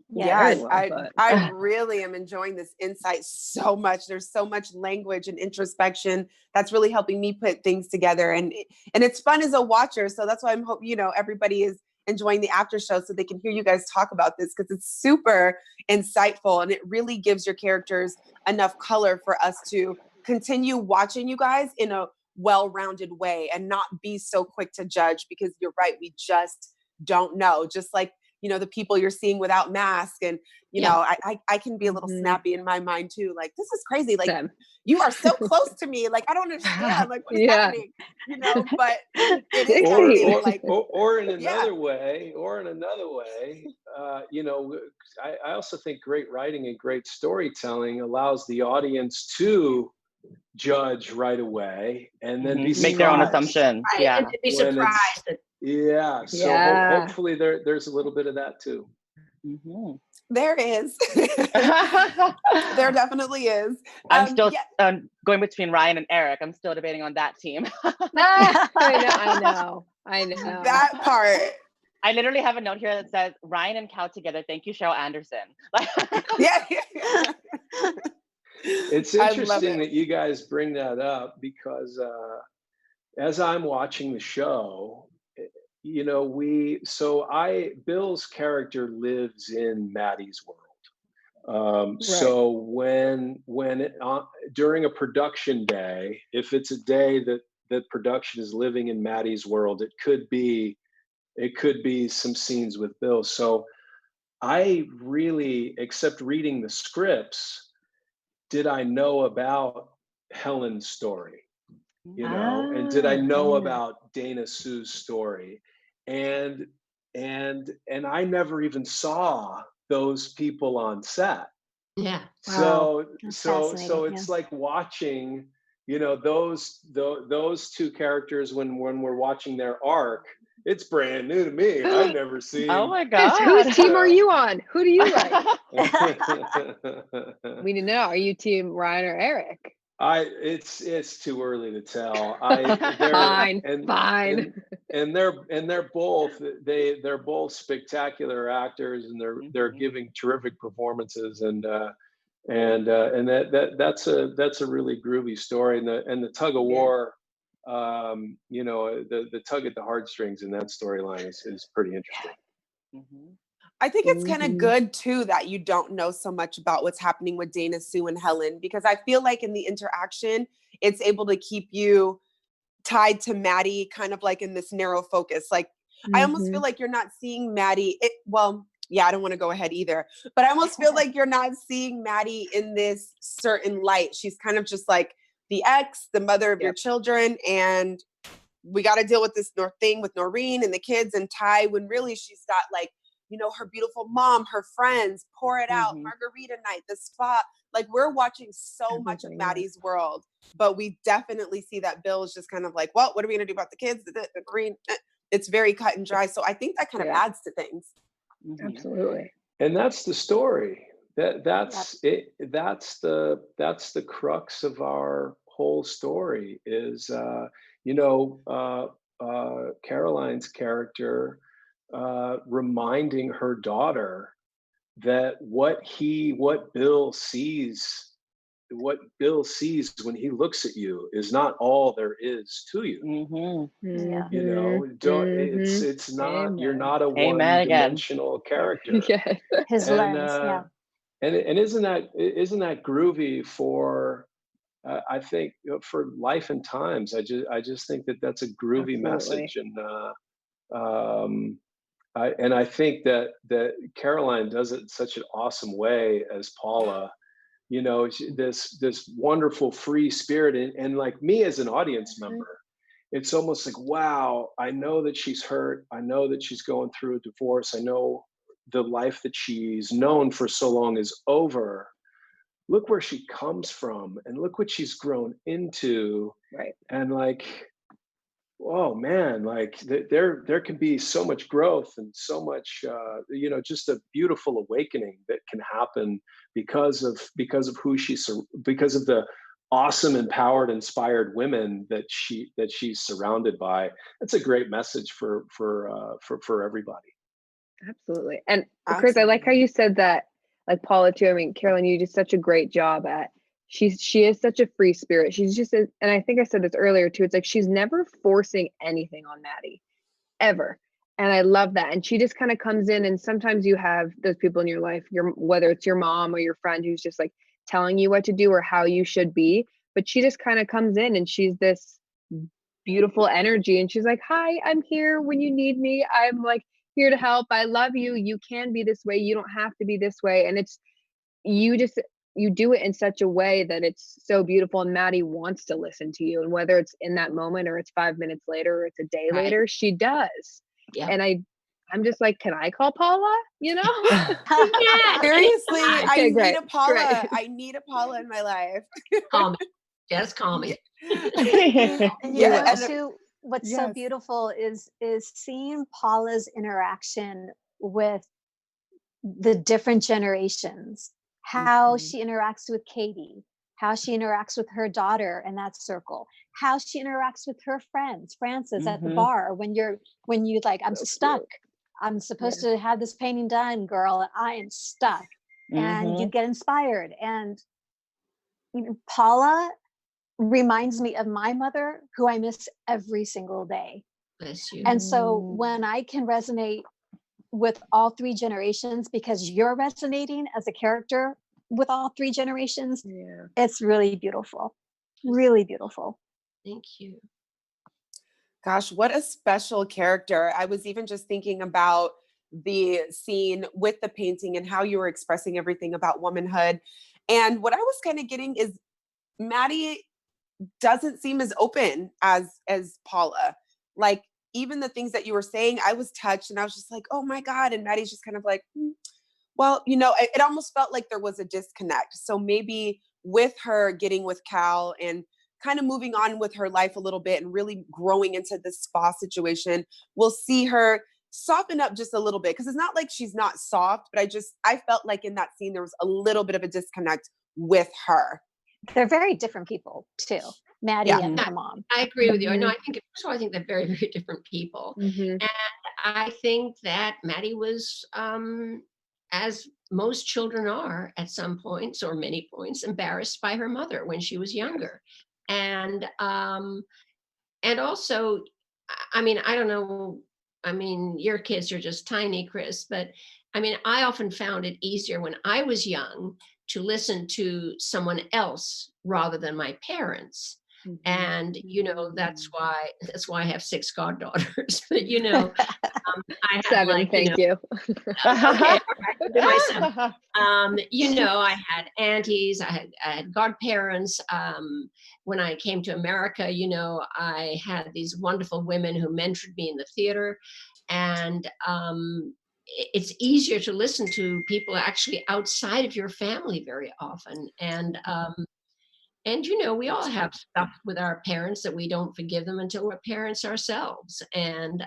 Yeah, Very well put. I really am enjoying this insight so much. There's so much language and introspection that's really helping me put things together, and it's fun as a watcher. So that's why I'm hope everybody is enjoying the after show so they can hear you guys talk about this, because it's super insightful and it really gives your characters enough color for us to continue watching you guys in a well-rounded way and not be so quick to judge, because you're right, we just don't know. Just like the people you're seeing without mask, and I can be a little snappy in my mind too. Like, this is crazy. Like, you are so close to me. Like, I don't understand. Like, what is happening? But it is happening. Like, or in another way, I also think great writing and great storytelling allows the audience to judge right away and then be make their own surprised. assumptions. Right. Yeah. And to be surprised that Hopefully there's a little bit of that too. There is. There definitely is. I'm still going between Ryan and Eric. I'm still debating on that team. I know. That part. I literally have a note here that says Ryan and Cal together. Thank you, Cheryl Anderson. Yeah. It's interesting that you guys bring that up, because as I'm watching the show, Bill's character lives in Maddie's world. So when during a production day, if it's a day that production is living in Maddie's world, it could be some scenes with Bill. So I really, except reading the scripts, did I know about Helen's story, and did I know about Dana Sue's story, and I never even saw those people on set. Yeah. So it's like watching, those 2 characters when we're watching their arc. It's brand new to me. I've never seen. Oh my God. Whose team are you on? Who do you like? We need to know. Are you team Ryan or Eric? It's too early to tell. Fine. And they're both spectacular actors, and they're giving terrific performances, and that's a really groovy story, and the tug of war you know, the tug at the heartstrings in that storyline is pretty interesting. Mhm. I think it's kind of Mhm. good too that you don't know so much about what's happening with Dana, Sue, and Helen, because I feel like in the interaction, it's able to keep you tied to Maddie kind of like in this narrow focus. Like I almost feel Mhm. like you're not seeing Maddie. Well, yeah, I don't want to go ahead either, but I almost feel like you're not seeing Maddie in this certain light. She's kind of just like the ex, the mother of your Yep. children, and we got to deal with this thing with Noreen and the kids and Ty, when really she's got like, you know, her beautiful mom, her friends, pour it out, Mhm. margarita night, the spa. Like we're watching so much of Everything, yeah. Maddie's world, but we definitely see that Bill is just kind of like, well, what are we going to do about the kids? The Noreen. It's very cut and dry. So I think that kind of Yeah. adds to things. Mhm. Absolutely. And that's the story. Yep. That's it. That's the crux of our whole story. Is you know, Caroline's character reminding her daughter that what Bill sees when he looks at you is not all there is to you. Mhm. Yeah. You know, it's not, you're Amen. not a Amen again. one-dimensional character. Yes. His And lens. Yeah. and isn't that groovy for I think for life and times. I just think that that's a groovy Absolutely. message. And um I think that Caroline does it in such an awesome way as Paula. You know, this wonderful free spirit, and like me as an audience Mhm. member, it's almost like, wow, I know that she's hurt, I know that she's going through a divorce, I know the life that she's known for so long is over. Look where she comes from and look what she's grown into. Right. And like, oh man, like there can be so much growth and so much you know, just a beautiful awakening that can happen because of because of the awesome, empowered, inspired women that she's surrounded by. That's a great message for everybody. Absolutely. And Chris, I like how Absolutely. you said that, like Paula too. I mean, Carolyn, you did such a great job at she is such a free spirit. She's just and I think I said this earlier too. It's like she's never forcing anything on Maddie, ever. And I love that. And she just kind of comes in, and sometimes you have those people in your life, whether it's your mom or your friend who's just like telling you what to do or how you should be. But she just kind of comes in and she's this beautiful energy, and she's like, "Hi, I'm here when you need me. I'm like here to help. I love you. You can be this way. You don't have to be this way." And it's you just you do it in such a way that it's so beautiful, and Maddie wants to listen to you, and whether it's in that moment or it's 5 minutes later or it's a day Right. later, she does. Yeah. And I'm just like, can I call Paula? You know? Yeah. Seriously, I Okay, need great, a Paula. great. I need a Paula in my life. Call me. Just call me. And We Yeah, know, will. and too, what's so yes. beautiful is seeing Paula's interaction with the different generations, how Mhm. she interacts with Katie, how she interacts with her daughter in that circle, how she interacts with her friends, Frances at the Mhm. bar when you like, I'm So stuck. cute. I'm Yeah. supposed to have this painting done, girl, and I am stuck. And you Mhm. get inspired. And Paula reminds me of my mother, who I miss every single day. Bless you. And so Mm, when I can resonate with all three generations because you're resonating as a character with all three generations, yeah. it's really beautiful. Really beautiful. Thank you. Gosh, what a special character. I was even just thinking about the scene with the painting and how you were expressing everything about womanhood. And what I was kind of getting is Maddie doesn't seem as open as Paula. Like even the things that you were saying, I was touched and I was just like, oh my God. And Maddie's just kind of like, well, you know, it almost felt like there was a disconnect. So maybe with her getting with Cal and kind of moving on with her life a little bit and really growing into this spa situation, we'll see her soften up just a little bit. Cause it's not like she's not soft, but I felt like in that scene, there was a little bit of a disconnect with her. They're very different people too, Maddie Yeah. and Mhm. her mom. I agree with you. I know. Mhm. I think first of all, I think they're very, very different people, Mhm. and I think that Maddie was, as most children are at some points or many points, embarrassed by her mother when she was younger, and and also, I mean, I don't know. I mean, your kids are just tiny, Chris, but I mean, I often found it easier when I was young to listen to someone else rather than my parents. And that's why I have 6 goddaughters. But I had 7, thank you. okay, all right, I'll do my 7. I had aunties, I had godparents. When I came to America, I had these wonderful women who mentored me in the theater, and it's easier to listen to people actually outside of your family very often. And we all have stuff with our parents that we don't forgive them until we're parents ourselves. And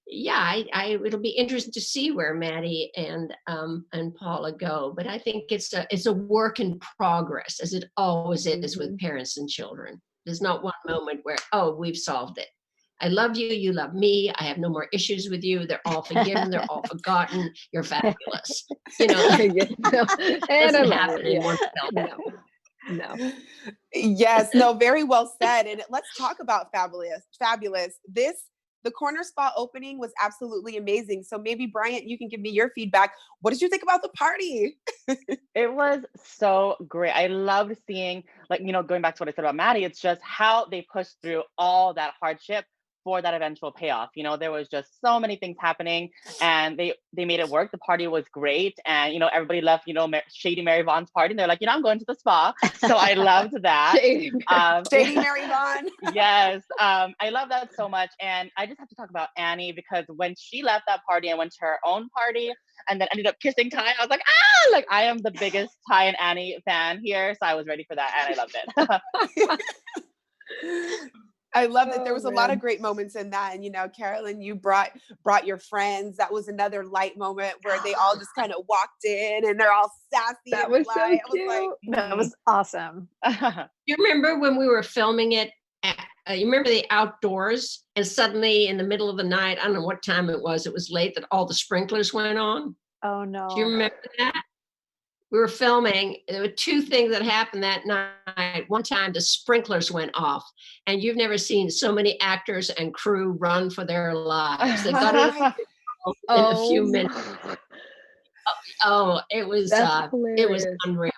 yeah, it'll be interesting to see where Maddie and Paula go. But I think it's a work in progress, as it always is with parents and children. There's not one moment where, oh, we've solved it. I love you, you love me. I have no more issues with you. They're all forgiven. They're all forgotten. You're fabulous. And I love happen it. in one No. No. Yes, no, very well said. And let's talk about fabulous. The corner spa opening was absolutely amazing. So maybe Bryant, you can give me your feedback. What did you think about the party? It was so great. I loved seeing, going back to what I said about Maddie, it's just how they pushed through all that hardship for that eventual payoff. There was just so many things happening, and they made it work. The party was great, and everybody left, Shady Mary Vaughn's party, and they're like, I'm going to the spa. So I loved that. Shady Mary Vaughn. Yes, I love that so much. And I just have to talk about Annie, because when she left that party and went to her own party and then ended up kissing Ty, I was like, I am the biggest Ty and Annie fan here. So I was ready for that, and I loved it. I love that there was a lot of great moments in that. And, Carolyn, you brought your friends. That was another light moment where they all just kind of walked in and they're all sassy. That was so cute. That was awesome. You remember when we were filming it? You remember the outdoors, and suddenly in the middle of the night, I don't know what time it was late, that all the sprinklers went on. Oh no. Do you remember that? We were filming. There were 2 things that happened that night. One time the sprinklers went off, and you've never seen so many actors and crew run for their lives. They got it in a few minutes. It was unreal.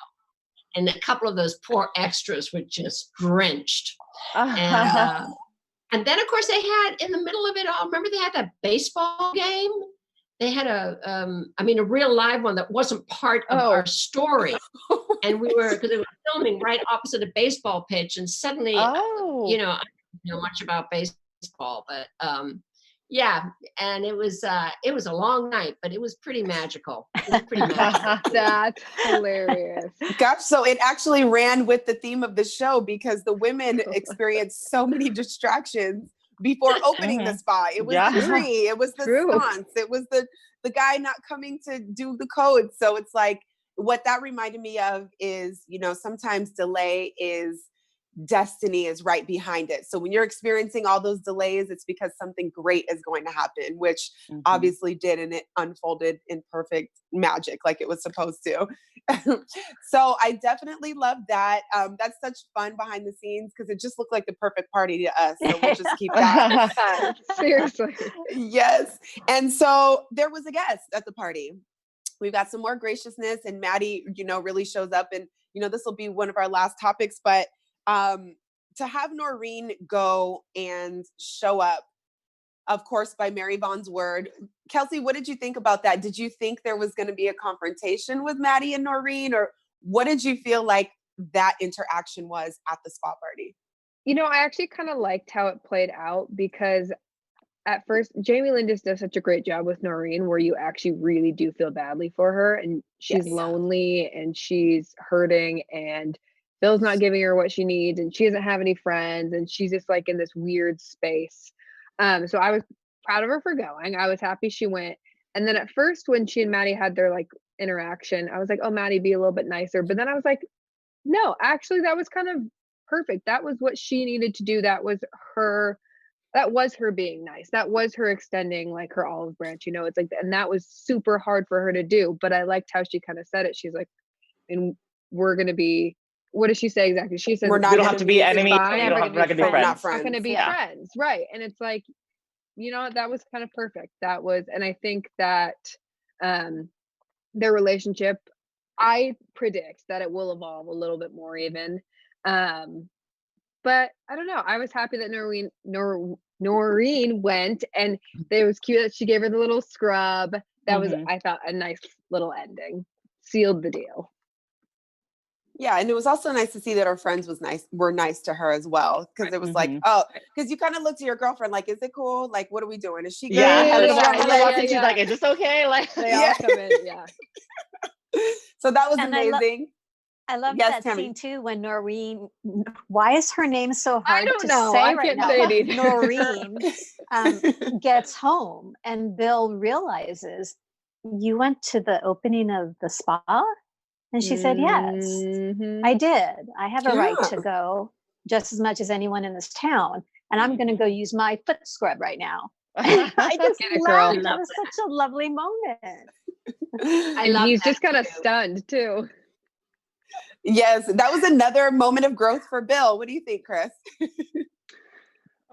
And a couple of those poor extras were just drenched. And then, of course, they had, in the middle of it all, remember they had that baseball game? They had a real live one that wasn't part of our story. And because they were filming right opposite a baseball pitch, and suddenly, I don't know much about baseball, but and it was a long night, but it was pretty magical. That's hilarious. Gosh, so it actually ran with the theme of the show, because the women experienced so many distractions before opening the spa. It was the tree, it was the sconce, it was the guy not coming to do the code. So it's like, what that reminded me of is, sometimes delay is destiny is right behind it. So when you're experiencing all those delays, it's because something great is going to happen, which obviously did, and it unfolded in perfect magic like it was supposed to. So I definitely love that. That's such fun behind the scenes, because it just looked like the perfect party to us. So we'll just keep that. Seriously. Yes. And so there was a guest at the party. We've got some more graciousness, and Maddie, really shows up, and, this will be one of our last topics, but to have Noreen go and show up, of course, by Mary Vaughn's word. Kelsey, what did you think about that? Did you think there was going to be a confrontation with Maddie and Noreen, or what did you feel like that interaction was at the spa party? I actually kind of liked how it played out, because at first, Jamie Lynn just does such a great job with Noreen, where you actually really do feel badly for her, and she's lonely and she's hurting, and Bill's not giving her what she needs, and she doesn't have any friends, and she's just like in this weird space. So I was proud of her for going. I was happy she went. And then at first, when she and Maddie had their interaction, I was like, oh, Maddie, be a little bit nicer. But then I was like, no, actually, that was kind of perfect. That was what she needed to do. That was her being nice. That was her extending her olive branch, it's like, and that was super hard for her to do. But I liked how she kind of said it. She's like, and we're going to be what does she say exactly? She says We're We not don't have to be enemies, enemies. fine. We Never don't have gonna to be be but we're not friends. friends. not going to be Yeah. friends, right? And it's like, that was kind of perfect. That was, and I think that their relationship, I predict that it will evolve a little bit more even. But I don't know. I was happy that Noreen went, and it was cute that she gave her the little scrub. That was, I thought, a nice little ending. Sealed the deal. Yeah, and it was also nice to see that her friends were nice to her as well, because it was like, oh, because you kind of look to your girlfriend like, is it cool? Like, what are we doing? Is she good? Yeah, Or is Heather she- walks in, she's like, is this okay? Like, They all come in, yeah. So that was And amazing. I love Yes, that Tammy. scene too when Noreen, why is her name so hard don't to know. say I right can't now? say it either. Noreen gets home and Bill realizes, you went to the opening of the spa? And she said, yes, I did. I have a right to go just as much as anyone in this town. And I'm going to go use my foot scrub right now. I just Get it, girl. laughed. It was such a lovely moment. And he's just kind of stunned too. Yes, that was another moment of growth for Bill. What do you think, Chris?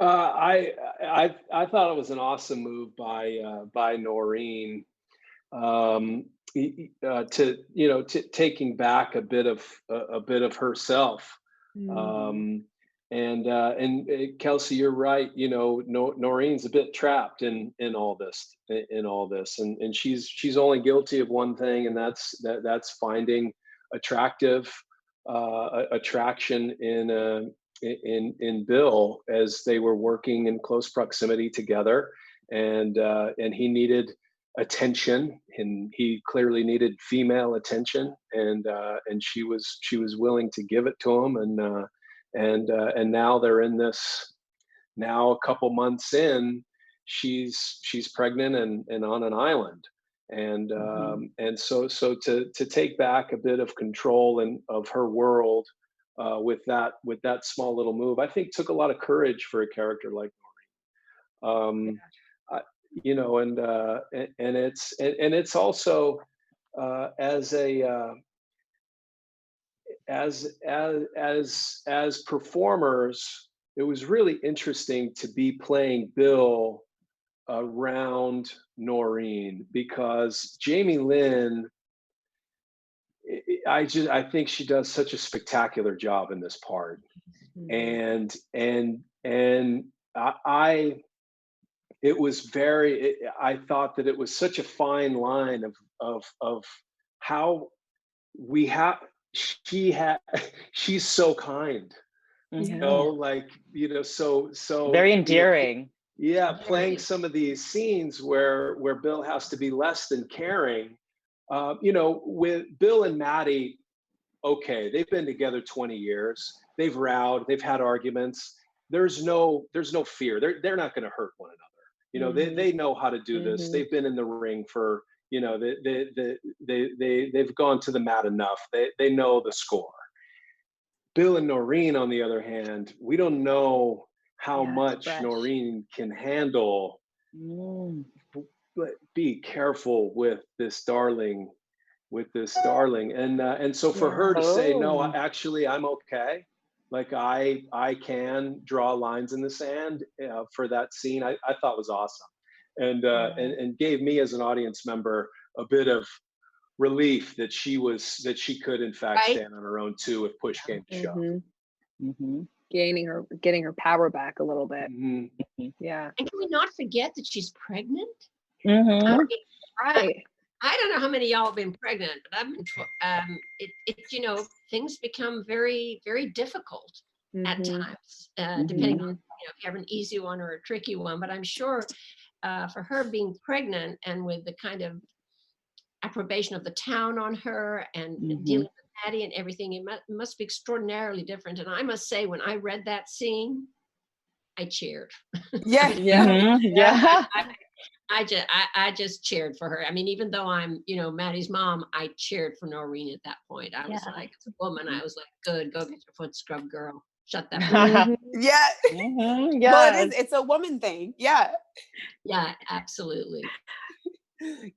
I thought it was an awesome move by Noreen, to taking back a bit of herself. And Kelsey, you're right. Noreen's a bit trapped in all this, and she's only guilty of one thing, and that's finding attraction in Bill as they were working in close proximity together, and he needed attention, and he clearly needed female attention, and she was willing to give it to him, and now they're in this. Now a couple months in, she's pregnant and on an island, and so to take back a bit of control of her world with that small little move, I think took a lot of courage for a character like Noreen. And it's also as performers, it was really interesting to be playing Bill around Noreen, because Jamie Lynn, I think she does such a spectacular job in this part, and I thought that it was such a fine line of how she's so kind, so very endearing. Playing some of these scenes where Bill has to be less than caring, with Bill and Maddie, okay, they've been together 20 years, they've rowed, they've had arguments, there's no fear, they're not going to hurt one another. They know how to do this. They've been in the ring for, they've gone to the mat enough. They know the score. Bill and Noreen, on the other hand, we don't know how much Noreen can handle. But be careful with this darling, and so for her to say, no, actually I'm okay, like I can draw lines in the sand for that scene, I thought was awesome, and gave me as an audience member a bit of relief that she could in fact stand on her own too if push came to shove. Getting her power back a little bit. Yeah. And can we not forget that she's pregnant? Right. I don't know how many of y'all have been pregnant, but I've been. Things become very, very difficult at times, depending on if you have an easy one or a tricky one. But I'm sure for her being pregnant and with the kind of approbation of the town on her and dealing with Maddie and everything, it must be extraordinarily different. And I must say, when I read that scene, I cheered. I just cheered for her. I mean, even though I'm, Maddie's mom, I cheered for Noreen at that point. I was like, as a woman, I was like, good, go get your foot scrubbed, girl. Shut that mouth. Well, it's a woman thing. Yeah, absolutely.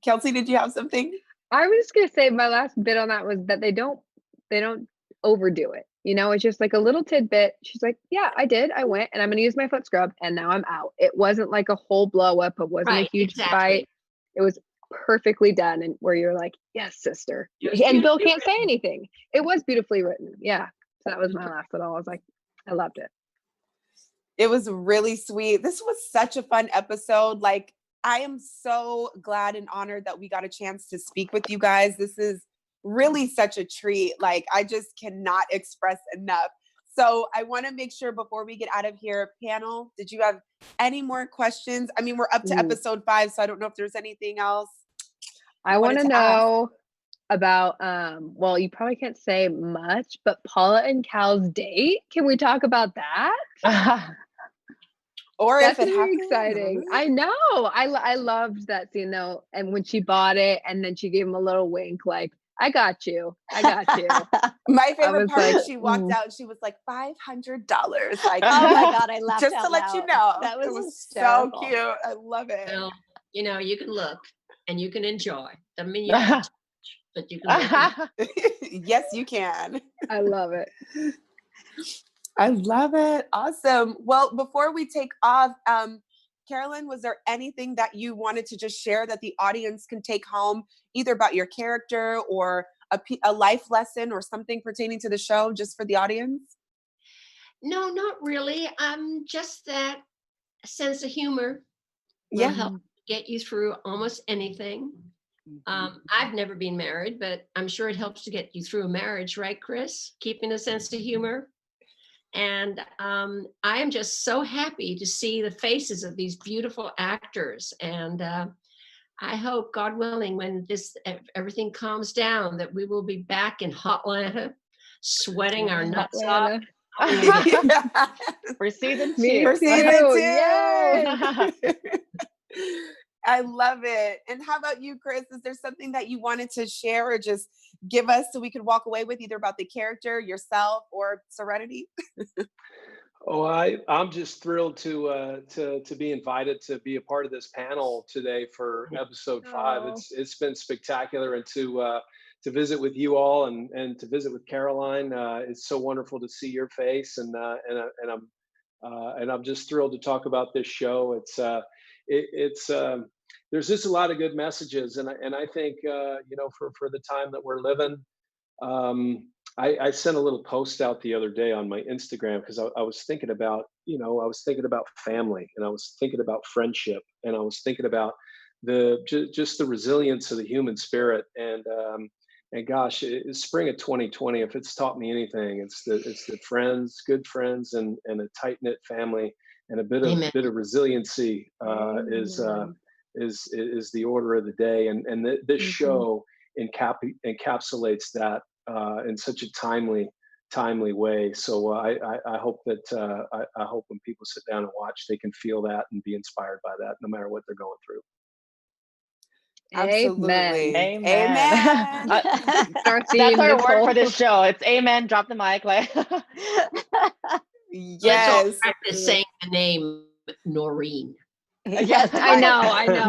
Kelsey, did you have something? I was just gonna say my last bit on that was that they don't overdo it. You know, it's just like a little tidbit. She's like, yeah, I did. I went and I'm going to use my foot scrub and now I'm out. It wasn't like a whole blow up. It wasn't a Right, huge exactly. fight. It was perfectly done. And where you're like, yes, sister. It was And Bill beautifully can't say anything. It was beautifully written. Yeah. So that was my last little. I was like, I loved it. It was really sweet. This was such a fun episode. Like, I am so glad and honored that we got a chance to speak with you guys. This is really such a treat. Like, I just cannot express enough. So I want to make sure before we get out of here, panel, did you have any more questions? I mean, we're up to episode 5, so I don't know if there's anything else. I want to know about, well, you probably can't say much, but Paula and Cal's date. Can we talk about that? Or That's if it very happened, exciting. I know. I loved that scene though. And when she bought it and then she gave him a little wink, like, I got you. I got you. My favorite part like, is she walked out and she was like, $500. Like, Oh my God, I laughed just out to let you loud. know. That was it was hysterical. so cute. I love it. Well, you know, you can look and you can enjoy. Doesn't mean you have to touch, but you can look. Yes, you can. I love it. I love it. Awesome. Well, before we take off, Carolyn, was there anything that you wanted to just share that the audience can take home, either about your character or a life lesson or something pertaining to the show, just for the audience? No, not really. Just that sense of humor will Yeah. help get you through almost anything. I've never been married, but I'm sure it helps to get you through a marriage, right, Chris? Keeping a sense of humor. And I am just so happy to see the faces of these beautiful actors. And I hope, God willing, when everything calms down, that we will be back in Hotlanta, sweating our nuts off. For season 2. Me For too. season 2. Yay. I love it. And how about you, Chris? Is there something that you wanted to share or just give us so we could walk away with, either about the character, yourself, or Serenity? Oh, I'm just thrilled to be invited to be a part of this panel today for episode 5. Oh. It's been spectacular, and to visit with you all and to visit with Caroline. It's so wonderful to see your face, and I'm just thrilled to talk about this show. There's just a lot of good messages, and I think for the time that we're living. I sent a little post out the other day on my Instagram because I was thinking about family, and I was thinking about friendship, and I was thinking about just the resilience of the human spirit. And gosh, it's spring of 2020. If it's taught me anything, it's the friends, good friends, and a tight knit family, and a bit of resiliency is the order of the day. And this show encapsulates that in such a timely way. So I hope that I hope when people sit down and watch, they can feel that and be inspired by that, no matter what they're going through. Absolutely. Amen. Amen. That's our word for this show. It's amen. Drop the mic. Like, yes. Let's all practice saying the name Noreen. Yes, I know.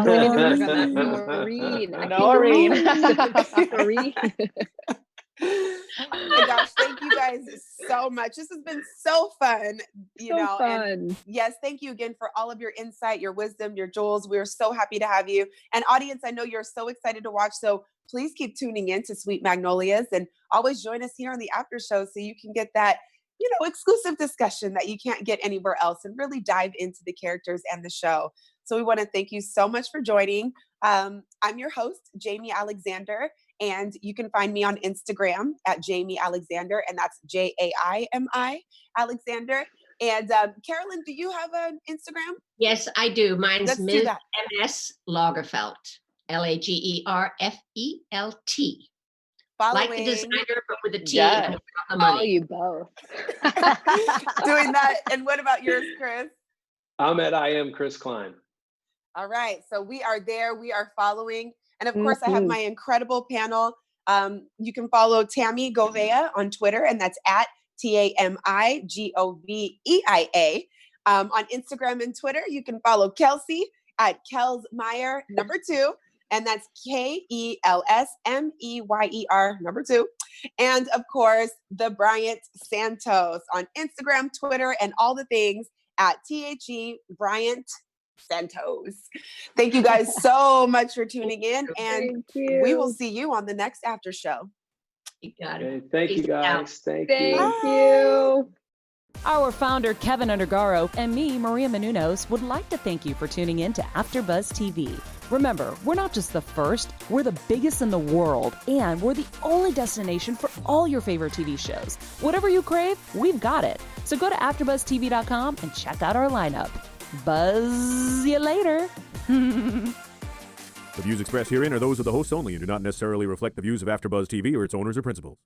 We need to work on that. Noreen. Noreen. Oh my gosh, thank you guys so much. This has been so fun. And yes, thank you again for all of your insight, your wisdom, your jewels. We're so happy to have you. And audience, I know you're so excited to watch, so please keep tuning in to Sweet Magnolias and always join us here on the after show so you can get that exclusive discussion that you can't get anywhere else and really dive into the characters and the show. So we want to thank you so much for joining. I'm your host, Jamie Alexander, and you can find me on Instagram at Jamie Alexander, and that's Jaimi Alexander. And Carolyn, do you have an Instagram? Yes, I do. Mine's MS Lagerfelt, Lagerfelt. Following. Like the designer, but with a T. Yes. And the money. Oh, you both. Doing that. And what about yours, Chris? I'm at I am Chris Klein. All right. So we are there. We are following. And of course, I have my incredible panel. You can follow Tammy Govea on Twitter, and that's at TAMIGOVEIA. On Instagram and Twitter, you can follow Kelsey at Kelsmeyer 2. And that's KELSMEYER, number 2. And of course, the Bryant Santos on Instagram, Twitter, and all the things at THE Bryant Santos. Thank you guys so much for tuning in, and we will see you on the next after show. You got it. Okay, thank you guys. Thank you. Thank you. Our founder, Kevin Undergaro, and me, Maria Menounos, would like to thank you for tuning in to AfterBuzz TV. Remember, we're not just the first, we're the biggest in the world, and we're the only destination for all your favorite TV shows. Whatever you crave, we've got it. So go to AfterBuzzTV.com and check out our lineup. Buzz you later. The views expressed herein are those of the hosts only and do not necessarily reflect the views of AfterBuzz TV or its owners or principals.